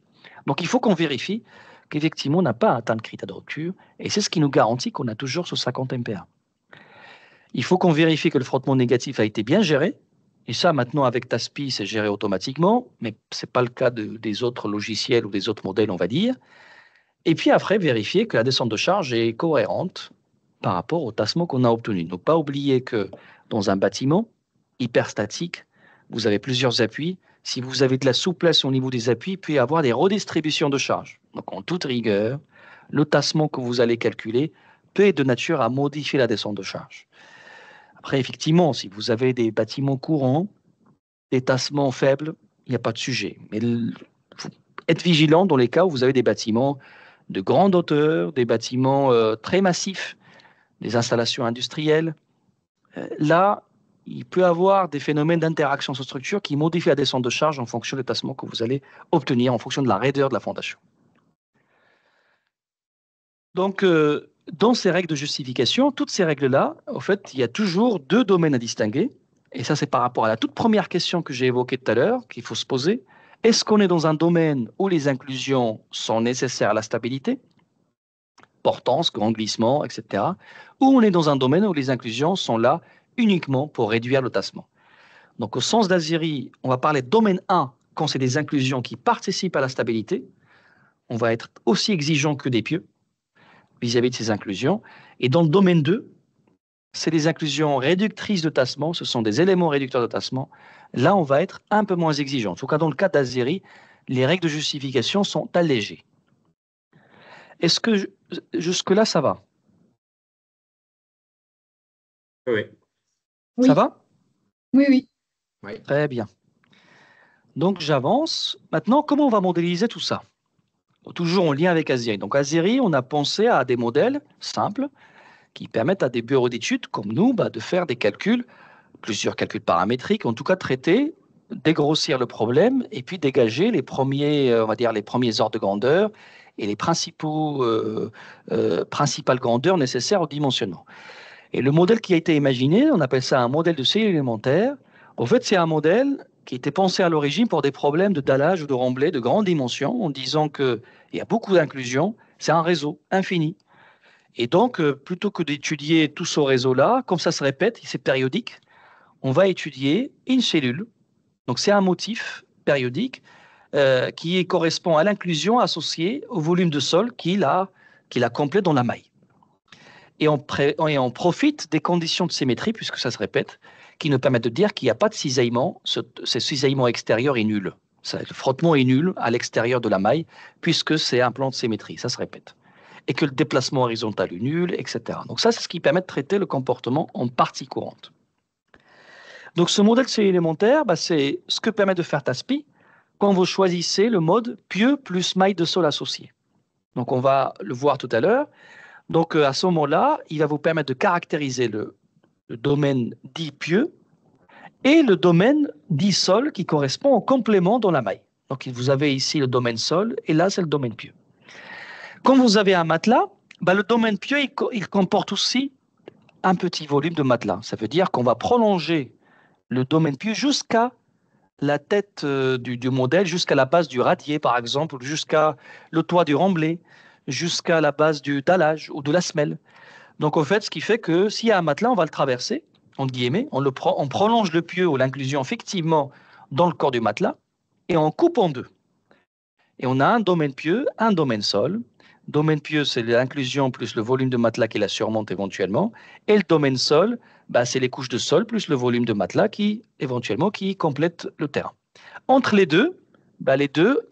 Donc, il faut qu'on vérifie qu'effectivement, on n'a pas atteint le critère de rupture. Et c'est ce qui nous garantit qu'on a toujours ce 50 MPa. Il faut qu'on vérifie que le frottement négatif a été bien géré. Et ça, maintenant, avec TASPI, c'est géré automatiquement. Mais ce n'est pas le cas des autres logiciels ou des autres modèles, on va dire. Et puis après, vérifier que la descente de charge est cohérente par rapport au tassement qu'on a obtenu. Ne pas oublier que dans un bâtiment hyperstatique, vous avez plusieurs appuis. Si vous avez de la souplesse au niveau des appuis, il peut y avoir des redistributions de charge. Donc en toute rigueur, le tassement que vous allez calculer peut être de nature à modifier la descente de charge. Après, effectivement, si vous avez des bâtiments courants, des tassements faibles, il n'y a pas de sujet. Mais il faut être vigilant dans les cas où vous avez des bâtiments de grande hauteur, des bâtiments très massifs, des installations industrielles. Là, il peut y avoir des phénomènes d'interaction sur structure qui modifient la descente de charge en fonction des tassements que vous allez obtenir, en fonction de la raideur de la fondation. Donc, dans ces règles de justification, toutes ces règles-là, en fait, il y a toujours 2 domaines à distinguer. Et ça, c'est par rapport à la toute première question que j'ai évoquée tout à l'heure, qu'il faut se poser. Est-ce qu'on est dans un domaine où les inclusions sont nécessaires à la stabilité, portance, grand glissement, etc. Ou on est dans un domaine où les inclusions sont là uniquement pour réduire le tassement. Donc au sens d'Aziri, on va parler de domaine 1 quand c'est des inclusions qui participent à la stabilité. On va être aussi exigeant que des pieux vis-à-vis de ces inclusions. Et dans le domaine 2, c'est des inclusions réductrices de tassement, ce sont des éléments réducteurs de tassement. Là, on va être un peu moins exigeant. En tout cas, dans le cas d'Aziri, les règles de justification sont allégées. Est-ce que jusque-là, ça va? Oui. Ça va? Oui, oui. Oui. Très bien. Donc, j'avance. Maintenant, comment on va modéliser tout ça? Toujours en lien avec Aziri. Donc, Aziri, on a pensé à des modèles simples qui permettent à des bureaux d'études comme nous de faire des calculs, plusieurs calculs paramétriques, en tout cas traiter, dégrossir le problème et puis dégager les premiers, on va dire, les premiers ordres de grandeur et les principales grandeurs nécessaires au dimensionnement. Et le modèle qui a été imaginé, on appelle ça un modèle de cellules élémentaires. En fait, c'est un modèle qui était pensé à l'origine pour des problèmes de dallage ou de remblai de grande dimension, en disant qu'il y a beaucoup d'inclusion, c'est un réseau infini. Et donc, plutôt que d'étudier tout ce réseau-là, comme ça se répète, c'est périodique, on va étudier une cellule. Donc, c'est un motif périodique qui correspond à l'inclusion associée au volume de sol qu'il a complet dans la maille. Et on profite des conditions de symétrie, puisque ça se répète, qui nous permettent de dire qu'il n'y a pas de cisaillement. Ce cisaillement extérieur est nul. Le frottement est nul à l'extérieur de la maille, puisque c'est un plan de symétrie, ça se répète. Et que le déplacement horizontal est nul, etc. Donc ça, c'est ce qui permet de traiter le comportement en partie courante. Donc ce modèle C élémentaire, c'est ce que permet de faire TASPI quand vous choisissez le mode pieux plus maille de sol associée. Donc on va le voir tout à l'heure. Donc à ce moment-là, il va vous permettre de caractériser le domaine dit pieux et le domaine dit sol qui correspond au complément dans la maille. Donc vous avez ici le domaine sol et là c'est le domaine pieux. Quand vous avez un matelas, le domaine pieux il comporte aussi un petit volume de matelas. Ça veut dire qu'on va prolonger le domaine pieux jusqu'à la tête du modèle, jusqu'à la base du radier par exemple, jusqu'à le toit du remblai, jusqu'à la base du dallage ou de la semelle. Donc, en fait, ce qui fait que s'il y a un matelas, on va le traverser, entre guillemets, on prolonge le pieux ou l'inclusion effectivement dans le corps du matelas et on coupe en deux. Et on a un domaine pieux, un domaine sol. Domaine pieux, c'est l'inclusion plus le volume de matelas qui la surmonte éventuellement. Et le domaine sol, c'est les couches de sol plus le volume de matelas qui, éventuellement, qui complètent le terrain. Entre les deux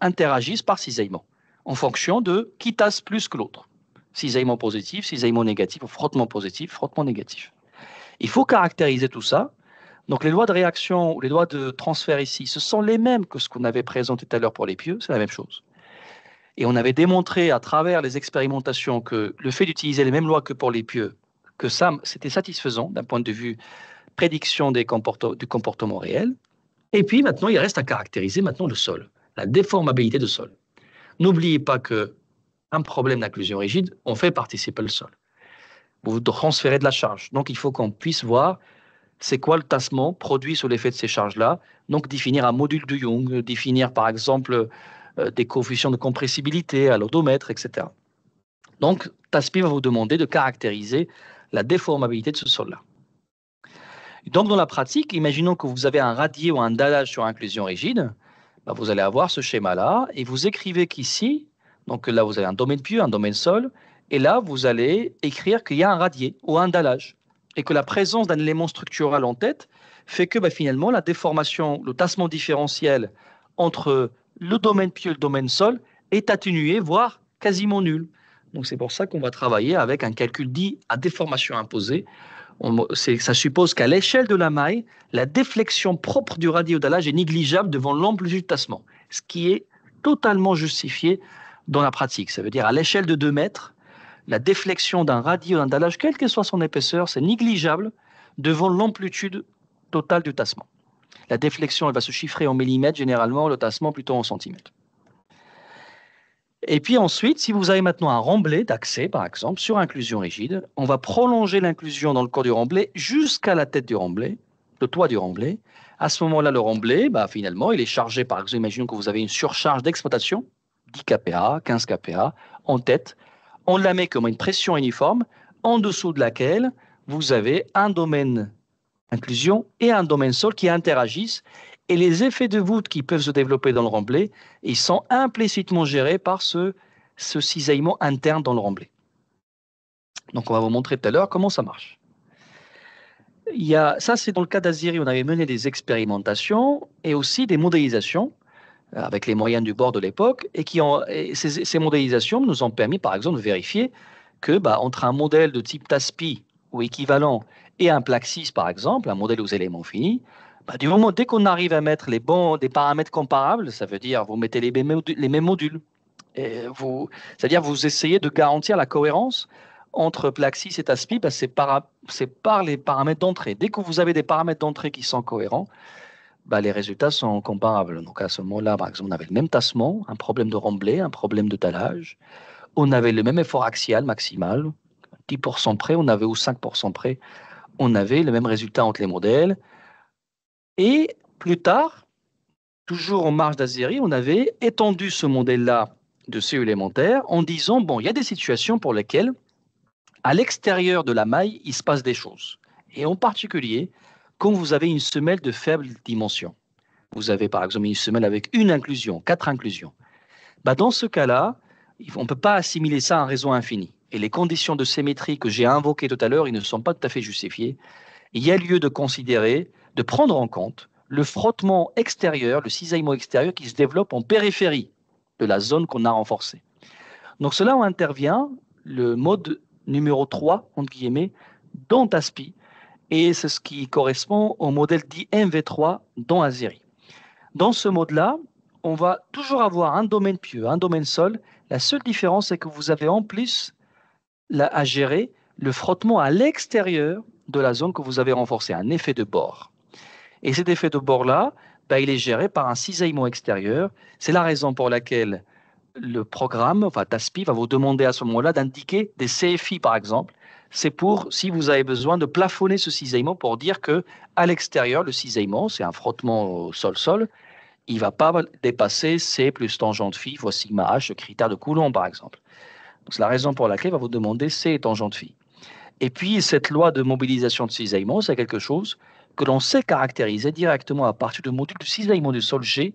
interagissent par cisaillement en fonction de qui tasse plus que l'autre. Cisaillement positif, cisaillement négatif, ou frottement positif, frottement négatif. Il faut caractériser tout ça. Donc les lois de réaction ou les lois de transfert ici, ce sont les mêmes que ce qu'on avait présenté tout à l'heure pour les pieux, c'est la même chose. Et on avait démontré à travers les expérimentations que le fait d'utiliser les mêmes lois que pour les pieux, que ça, c'était satisfaisant d'un point de vue prédiction du comportement réel. Et puis maintenant, il reste à caractériser maintenant le sol, la déformabilité du sol. N'oubliez pas que un problème d'inclusion rigide, on fait participer le sol. Vous transférez de la charge. Donc, il faut qu'on puisse voir c'est quoi le tassement produit sous l'effet de ces charges-là. Donc, définir un module de Young, définir par exemple des coefficients de compressibilité à l'odomètre, etc. Donc, TASPI va vous demander de caractériser la déformabilité de ce sol-là. Donc, dans la pratique, imaginons que vous avez un radier ou un dallage sur inclusion rigide. Vous allez avoir ce schéma-là et vous écrivez qu'ici, donc là, vous avez un domaine pieux, un domaine sol, et là, vous allez écrire qu'il y a un radier ou un dallage et que la présence d'un élément structural en tête fait que finalement, la déformation, le tassement différentiel entre le domaine pieux et le domaine sol est atténué, voire quasiment nul. Donc, c'est pour ça qu'on va travailler avec un calcul dit à déformation imposée. Ça suppose qu'à l'échelle de la maille, la déflexion propre du radier au dallage est négligeable devant l'amplitude de tassement, ce qui est totalement justifié dans la pratique. Ça veut dire à l'échelle de 2 mètres, la déflexion d'un radier ou d'un dallage, quelle que soit son épaisseur, c'est négligeable devant l'amplitude totale du tassement. La déflexion, elle va se chiffrer en millimètres généralement, le tassement plutôt en centimètres. Et puis ensuite, si vous avez maintenant un remblai d'accès, par exemple, sur inclusion rigide, on va prolonger l'inclusion dans le corps du remblai jusqu'à la tête du remblai, le toit du remblai. À ce moment-là, le remblai, finalement, il est chargé, par exemple, imaginons que vous avez une surcharge d'exploitation, 10 kPa, 15 kPa, en tête. On la met comme une pression uniforme, en dessous de laquelle vous avez un domaine inclusion et un domaine sol qui interagissent. Et les effets de voûte qui peuvent se développer dans le remblai, ils sont implicitement gérés par ce cisaillement interne dans le remblai. Donc, on va vous montrer tout à l'heure comment ça marche. Ça, c'est dans le cas d'Aziri, on avait mené des expérimentations et aussi des modélisations avec les moyens du bord de l'époque. Et ces modélisations nous ont permis, par exemple, de vérifier que entre un modèle de type TASPI ou équivalent et un Plaxis, par exemple, un modèle aux éléments finis, du moment dès qu'on arrive à mettre des paramètres comparables, ça veut dire vous mettez les mêmes modules. C'est-à-dire vous essayez de garantir la cohérence entre Plaxis et TASPI, c'est par les paramètres d'entrée. Dès que vous avez des paramètres d'entrée qui sont cohérents, les résultats sont comparables. Donc à ce moment-là, par exemple, on avait le même tassement, un problème de remblai, un problème de dallage. On avait le même effort axial maximal, 10% près, on avait ou 5% près, on avait le même résultat entre les modèles. Et plus tard, toujours en marge d'Azeri, on avait étendu ce modèle-là de CE élémentaire en disant, bon, il y a des situations pour lesquelles, à l'extérieur de la maille, il se passe des choses. Et en particulier, quand vous avez une semelle de faible dimension. Vous avez par exemple une semelle avec une inclusion, 4 inclusions. Bah, dans ce cas-là, on ne peut pas assimiler ça à un réseau infini. Et les conditions de symétrie que j'ai invoquées tout à l'heure, ils ne sont pas tout à fait justifiées. Il y a lieu de considérer, de prendre en compte le frottement extérieur, le cisaillement extérieur qui se développe en périphérie de la zone qu'on a renforcée. Donc cela intervient, le mode numéro 3, entre guillemets, dans TASPI, et c'est ce qui correspond au modèle dit MV3 dans Azeri. Dans ce mode-là, on va toujours avoir un domaine pieux, un domaine sol. La seule différence, c'est que vous avez en plus à gérer le frottement à l'extérieur de la zone que vous avez renforcée, un effet de bord. Et cet effet de bord-là, ben, il est géré par un cisaillement extérieur. C'est la raison pour laquelle le programme, enfin TASPI, va vous demander à ce moment-là d'indiquer des CFI, par exemple. C'est pour, si vous avez besoin, de plafonner ce cisaillement pour dire que à l'extérieur, le cisaillement, c'est un frottement sol-sol, il ne va pas dépasser C plus tangente phi fois sigma h, le critère de Coulomb, par exemple. C'est la raison pour laquelle il va vous demander C et tangente phi. Et puis, cette loi de mobilisation de cisaillement, c'est quelque chose que l'on sait caractériser directement à partir du module de cisaillement du sol G.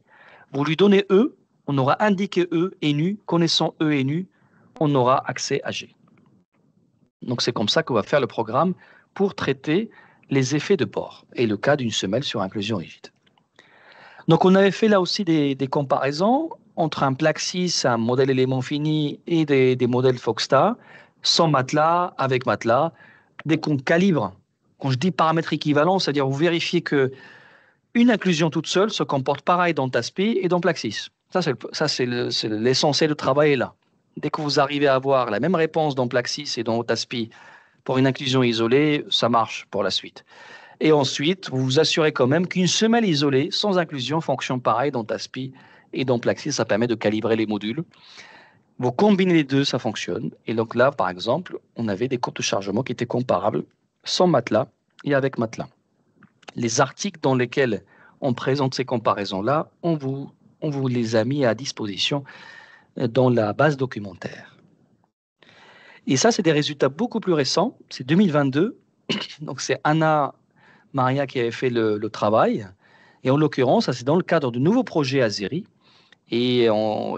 Vous lui donnez E, on aura indiqué E et nu. Connaissant E et nu, on aura accès à G. Donc, c'est comme ça qu'on va faire le programme pour traiter les effets de bord et le cas d'une semelle sur inclusion rigide. Donc, on avait fait là aussi des comparaisons entre un Plaxis, un modèle élément fini, et des modèles Foxta, sans matelas, avec matelas. Dès qu'on calibre, quand je dis paramètres équivalents, c'est-à-dire vous vérifiez que une inclusion toute seule se comporte pareil dans TASPI et dans Plaxis. Ça, c'est l'essentiel de travail là. Dès que vous arrivez à avoir la même réponse dans Plaxis et dans TASPI pour une inclusion isolée, ça marche pour la suite. Et ensuite, vous vous assurez quand même qu'une semelle isolée, sans inclusion, fonctionne pareil dans TASPI et dans Plaxis. Ça permet de calibrer les modules. Vous combinez les deux, ça fonctionne. Et donc là, par exemple, on avait des courbes de chargement qui étaient comparables sans matelas et avec matelas. Les articles dans lesquels on présente ces comparaisons-là, on vous les a mis à disposition dans la base documentaire. Et ça, c'est des résultats beaucoup plus récents. C'est 2022. Donc, c'est Anna Maria qui avait fait le travail. Et en l'occurrence, ça c'est dans le cadre du nouveau projet Azeri et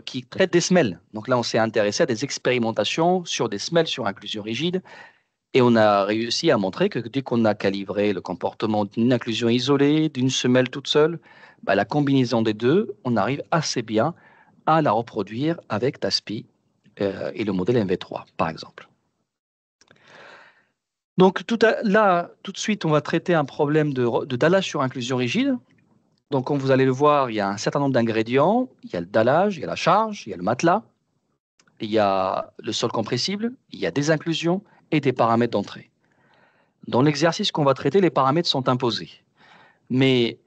qui traite des semelles. Donc là, on s'est intéressé à des expérimentations sur des semelles sur inclusion rigide. Et on a réussi à montrer que dès qu'on a calibré le comportement d'une inclusion isolée, d'une semelle toute seule, bah, la combinaison des deux, on arrive assez bien à la reproduire avec TASPI et le modèle MV3, par exemple. Donc là, tout de suite, on va traiter un problème de dallage sur inclusion rigide. Donc, comme vous allez le voir, il y a un certain nombre d'ingrédients. Il y a le dallage, il y a la charge, il y a le matelas, il y a le sol compressible, il y a des inclusions et des paramètres d'entrée. Dans l'exercice qu'on va traiter, les paramètres sont imposés. Mais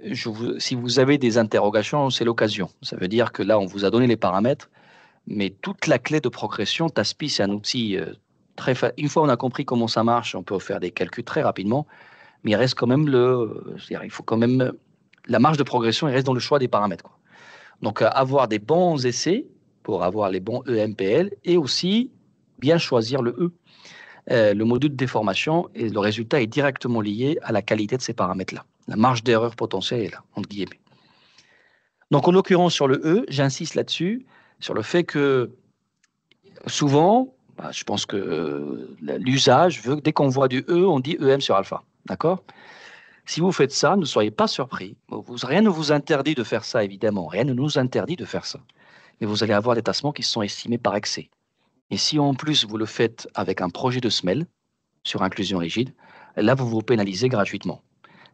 si vous avez des interrogations, c'est l'occasion. Ça veut dire que là, on vous a donné les paramètres, mais toute la clé de progression, TASPI, c'est un outil très facile. Une fois on a compris comment ça marche, on peut faire des calculs très rapidement, mais il reste quand même il faut quand même la marge de progression, il reste dans le choix des paramètres, quoi. Donc, avoir des bons essais pour avoir les bons EMPL et aussi bien choisir le E, le module de déformation, et le résultat est directement lié à la qualité de ces paramètres-là. La marge d'erreur potentielle est là, entre guillemets. Donc, en l'occurrence, sur le E, j'insiste là-dessus, sur le fait que souvent, je pense que l'usage veut que dès qu'on voit du E, on dit EM sur alpha. D'accord ? Si vous faites ça, ne soyez pas surpris. Rien ne vous interdit de faire ça, évidemment. Rien ne nous interdit de faire ça. Mais vous allez avoir des tassements qui sont estimés par excès. Et si en plus vous le faites avec un projet de semelle sur inclusion rigide, là vous vous pénalisez gratuitement.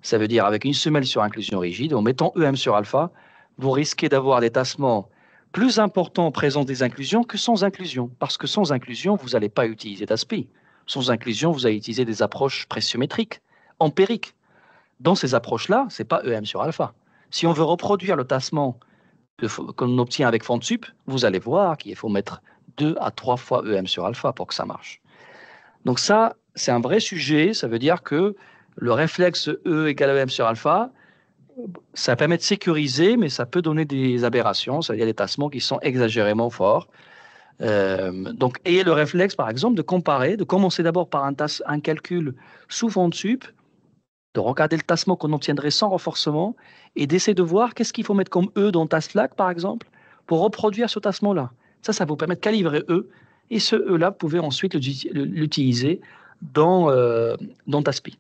Ça veut dire avec une semelle sur inclusion rigide, en mettant EM sur alpha, vous risquez d'avoir des tassements plus importants en présence des inclusions que sans inclusion. Parce que sans inclusion, vous n'allez pas utiliser TASPI. Sans inclusion, vous allez utiliser des approches pressiométriques, empiriques. Dans ces approches-là, ce n'est pas EM sur alpha. Si on veut reproduire le tassement qu'on obtient avec FontSup, vous allez voir qu'il faut mettre 2 à 3 fois EM sur alpha pour que ça marche. Donc ça, c'est un vrai sujet. Ça veut dire que le réflexe E égale EM sur alpha, ça permet de sécuriser, mais ça peut donner des aberrations, c'est-à-dire des tassements qui sont exagérément forts. Donc, ayez le réflexe, par exemple, de comparer, de commencer d'abord par un calcul sous fond de sup, de regarder le tassement qu'on obtiendrait sans renforcement et d'essayer de voir qu'est-ce qu'il faut mettre comme E dans TassFlac, par exemple, pour reproduire ce tassement-là. Ça vous permet de calibrer E, et ce E-là, vous pouvez ensuite l'utiliser dans TASPI.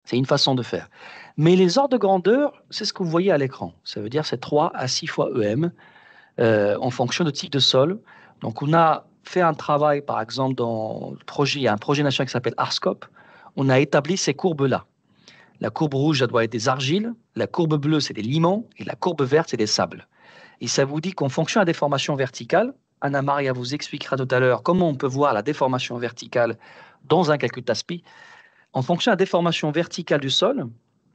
C'est une façon de faire. Mais les ordres de grandeur, c'est ce que vous voyez à l'écran. Ça veut dire c'est 3 à 6 fois EM en fonction de type de sol. Donc, on a fait un travail, par exemple, dans le projet, il y a un projet national qui s'appelle ARSCOP. On a établi ces courbes-là. La courbe rouge, ça doit être des argiles. La courbe bleue, c'est des limons. Et la courbe verte, c'est des sables. Et ça vous dit qu'en fonction de la déformation verticale, Anna Maria vous expliquera tout à l'heure comment on peut voir la déformation verticale dans un calcul TASPI. En fonction de la déformation verticale du sol,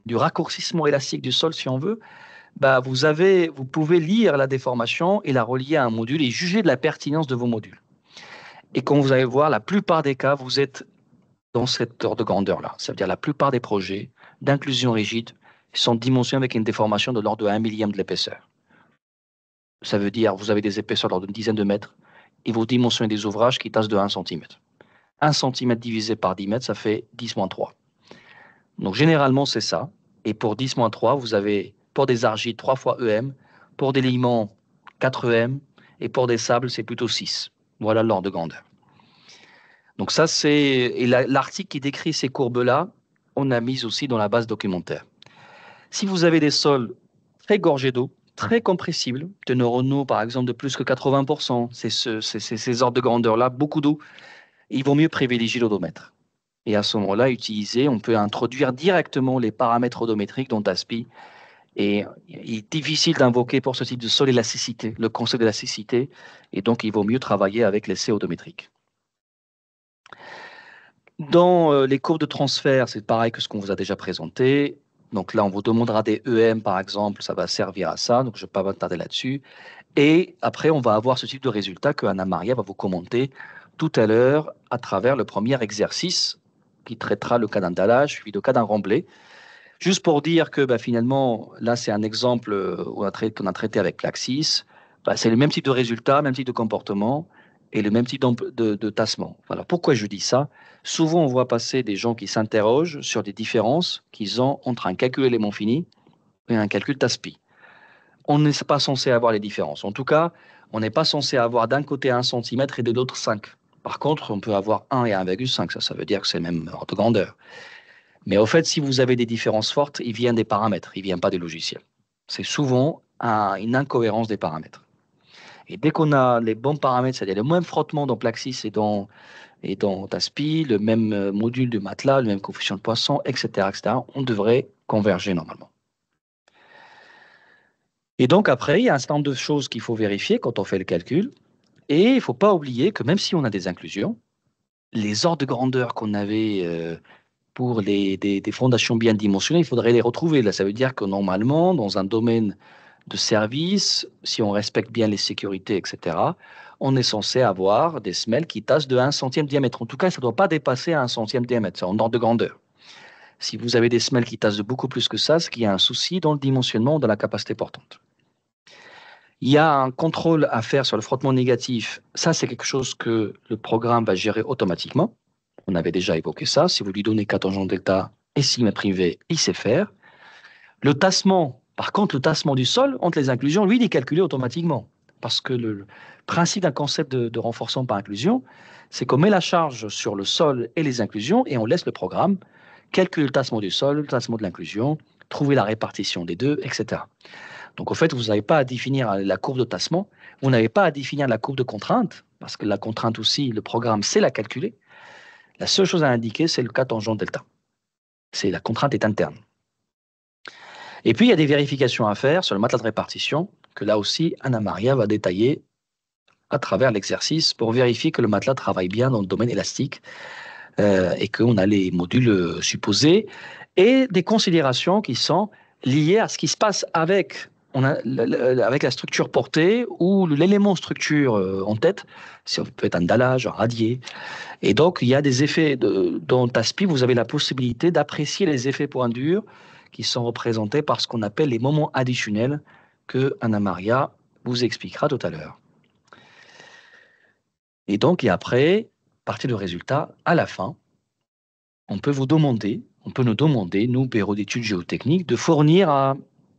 du raccourcissement élastique du sol, si on veut, vous pouvez lire la déformation et la relier à un module et juger de la pertinence de vos modules. Et quand vous allez voir, la plupart des cas, vous êtes dans cet ordre de grandeur-là. Ça veut dire la plupart des projets d'inclusion rigide sont dimensionnés avec une déformation de l'ordre de 1 millième de l'épaisseur. Ça veut dire vous avez des épaisseurs d'ordre d'une dizaine de mètres et vous dimensionnez des ouvrages qui tassent de 1 cm. 1 cm divisé par 10 mètres, ça fait 10-3. Donc généralement, c'est ça. Et pour 10-3, vous avez pour des argiles 3 fois EM, pour des limons 4 EM, et pour des sables, c'est plutôt 6. Voilà l'ordre de grandeur. Donc ça, c'est l'article qui décrit ces courbes-là, on a mis aussi dans la base documentaire. Si vous avez des sols très gorgés d'eau, très compressibles, de neuronaux par exemple de plus que 80%, c'est ces ordres de grandeur-là, beaucoup d'eau, il vaut mieux privilégier l'odomètre. Et à ce moment-là, on peut introduire directement les paramètres odométriques dans TASPI. Et il est difficile d'invoquer pour ce type de sol l'élasticité, le concept de l'élasticité, et donc il vaut mieux travailler avec l'essai odométrique. Dans les courbes de transfert, c'est pareil que ce qu'on vous a déjà présenté. Donc là, on vous demandera des EM, par exemple, ça va servir à ça, donc je ne vais pas m'attarder là-dessus. Et après, on va avoir ce type de résultat que Anna Maria va vous commenter tout à l'heure à travers le premier exercice qui traitera le cas d'un dallage, suivi de cas d'un remblai. Juste pour dire que finalement, là, c'est un exemple qu'on a traité avec Plaxis. C'est le même type de résultat, même type de comportement et le même type de tassement. Alors, pourquoi je dis ça? Souvent, on voit passer des gens qui s'interrogent sur des différences qu'ils ont entre un calcul élément fini et un calcul TASPI. On n'est pas censé avoir les différences. En tout cas, on n'est pas censé avoir d'un côté 1 cm et de l'autre 5. Par contre, on peut avoir 1 et 1,5. Ça veut dire que c'est le même ordre de grandeur. Mais au fait, si vous avez des différences fortes, ils viennent des paramètres, ils ne viennent pas des logiciels. C'est souvent une incohérence des paramètres. Et dès qu'on a les bons paramètres, c'est-à-dire le même frottement dans Plaxis et dans TASPI, le même module de matelas, le même coefficient de Poisson, etc., on devrait converger normalement. Et donc après, il y a un certain nombre de choses qu'il faut vérifier quand on fait le calcul. Et il ne faut pas oublier que même si on a des inclusions, les ordres de grandeur qu'on avait pour des fondations bien dimensionnées, il faudrait les retrouver. Là, ça veut dire que normalement, dans un domaine de service, si on respecte bien les sécurités, etc., on est censé avoir des semelles qui tassent de 1 centième de diamètre. En tout cas, ça ne doit pas dépasser 1 centième de diamètre, c'est en ordre de grandeur. Si vous avez des semelles qui tassent de beaucoup plus que ça, c'est qu'il y a un souci dans le dimensionnement de la capacité portante. Il y a un contrôle à faire sur le frottement négatif. Ça, c'est quelque chose que le programme va gérer automatiquement. On avait déjà évoqué ça. Si vous lui donnez K tangent delta et sigma privé, il sait faire. Le tassement, par contre, le tassement du sol entre les inclusions, lui, il est calculé automatiquement. Parce que le principe d'un concept de renforcement par inclusion, c'est qu'on met la charge sur le sol et les inclusions et on laisse le programme calculer le tassement du sol, le tassement de l'inclusion, trouver la répartition des deux, etc. Donc, au fait, vous n'avez pas à définir la courbe de tassement, vous n'avez pas à définir la courbe de contrainte, parce que la contrainte aussi, le programme sait la calculer. La seule chose à indiquer, c'est le K tangent delta. La contrainte est interne. Et puis, il y a des vérifications à faire sur le matelas de répartition, que là aussi, Anna Maria va détailler à travers l'exercice pour vérifier que le matelas travaille bien dans le domaine élastique et qu'on a les modules supposés et des considérations qui sont liées à ce qui se passe avec la structure portée ou l'élément structure en tête. Ça peut être un dallage, un radier. Et donc, il y a des effets dans TASPI. Vous avez la possibilité d'apprécier les effets points durs qui sont représentés par ce qu'on appelle les moments additionnels que Anna Maria vous expliquera tout à l'heure. Et donc, et après, partir du résultat, à la fin, on peut nous demander, nous, bureau d'études géotechniques, de fournir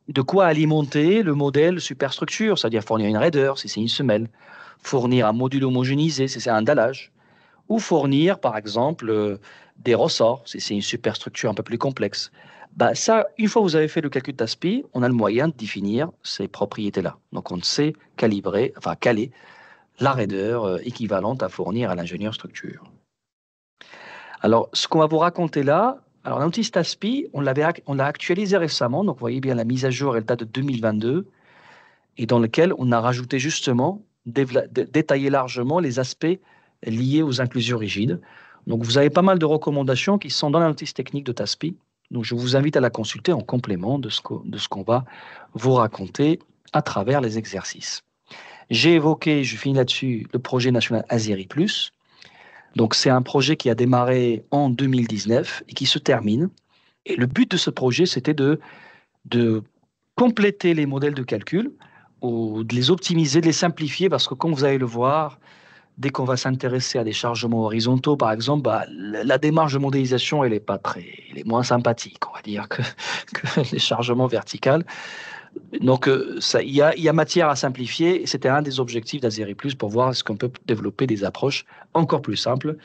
de quoi alimenter le modèle superstructure, c'est-à-dire fournir une raideur, si c'est une semelle, fournir un module homogénéisé, si c'est un dallage, ou fournir, par exemple, des ressorts, si c'est une superstructure un peu plus complexe. Bah, ça, une fois que vous avez fait le calcul d'ASPI, on a le moyen de définir ces propriétés-là. Donc, on sait caler la raideur équivalente à fournir à l'ingénieur structure. Alors, ce qu'on va vous raconter là, alors l'outil STASPI, on l'a actualisé récemment, donc vous voyez bien la mise à jour, elle date de 2022, et dans lequel on a rajouté justement, détaillé largement les aspects liés aux inclusions rigides. Donc, vous avez pas mal de recommandations qui sont dans la notice technique de TASPI. Donc, je vous invite à la consulter en complément de ce qu'on va vous raconter à travers les exercices. J'ai évoqué, je finis là-dessus, le projet national Azeri+. Donc, c'est un projet qui a démarré en 2019 et qui se termine. Et le but de ce projet, c'était de compléter les modèles de calcul, ou de les optimiser, de les simplifier, parce que comme vous allez le voir, dès qu'on va s'intéresser à des chargements horizontaux, par exemple, bah, la démarche de modélisation, elle est moins sympathique, on va dire, que les chargements verticaux. Donc, il y a matière à simplifier, et c'était un des objectifs d'Azeri+, pour voir est-ce qu'on peut développer des approches encore plus simples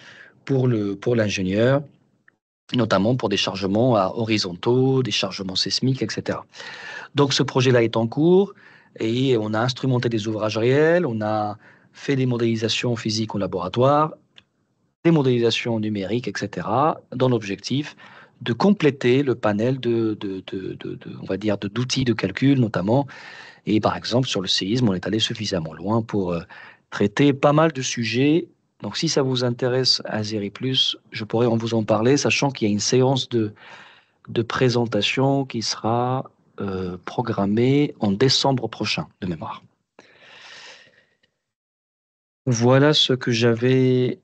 pour l'ingénieur, notamment pour des chargements horizontaux, des chargements sismiques, etc. Donc, ce projet-là est en cours, et on a instrumenté des ouvrages réels, on a fait des modélisations physiques au laboratoire, des modélisations numériques, etc., dans l'objectif de compléter le panel on va dire, d'outils de calcul, notamment. Et par exemple, sur le séisme, on est allé suffisamment loin pour traiter pas mal de sujets. Donc, si ça vous intéresse, Azeri+, je pourrais vous en parler, sachant qu'il y a une séance de présentation qui sera programmée en décembre prochain, de mémoire. Voilà ce que j'avais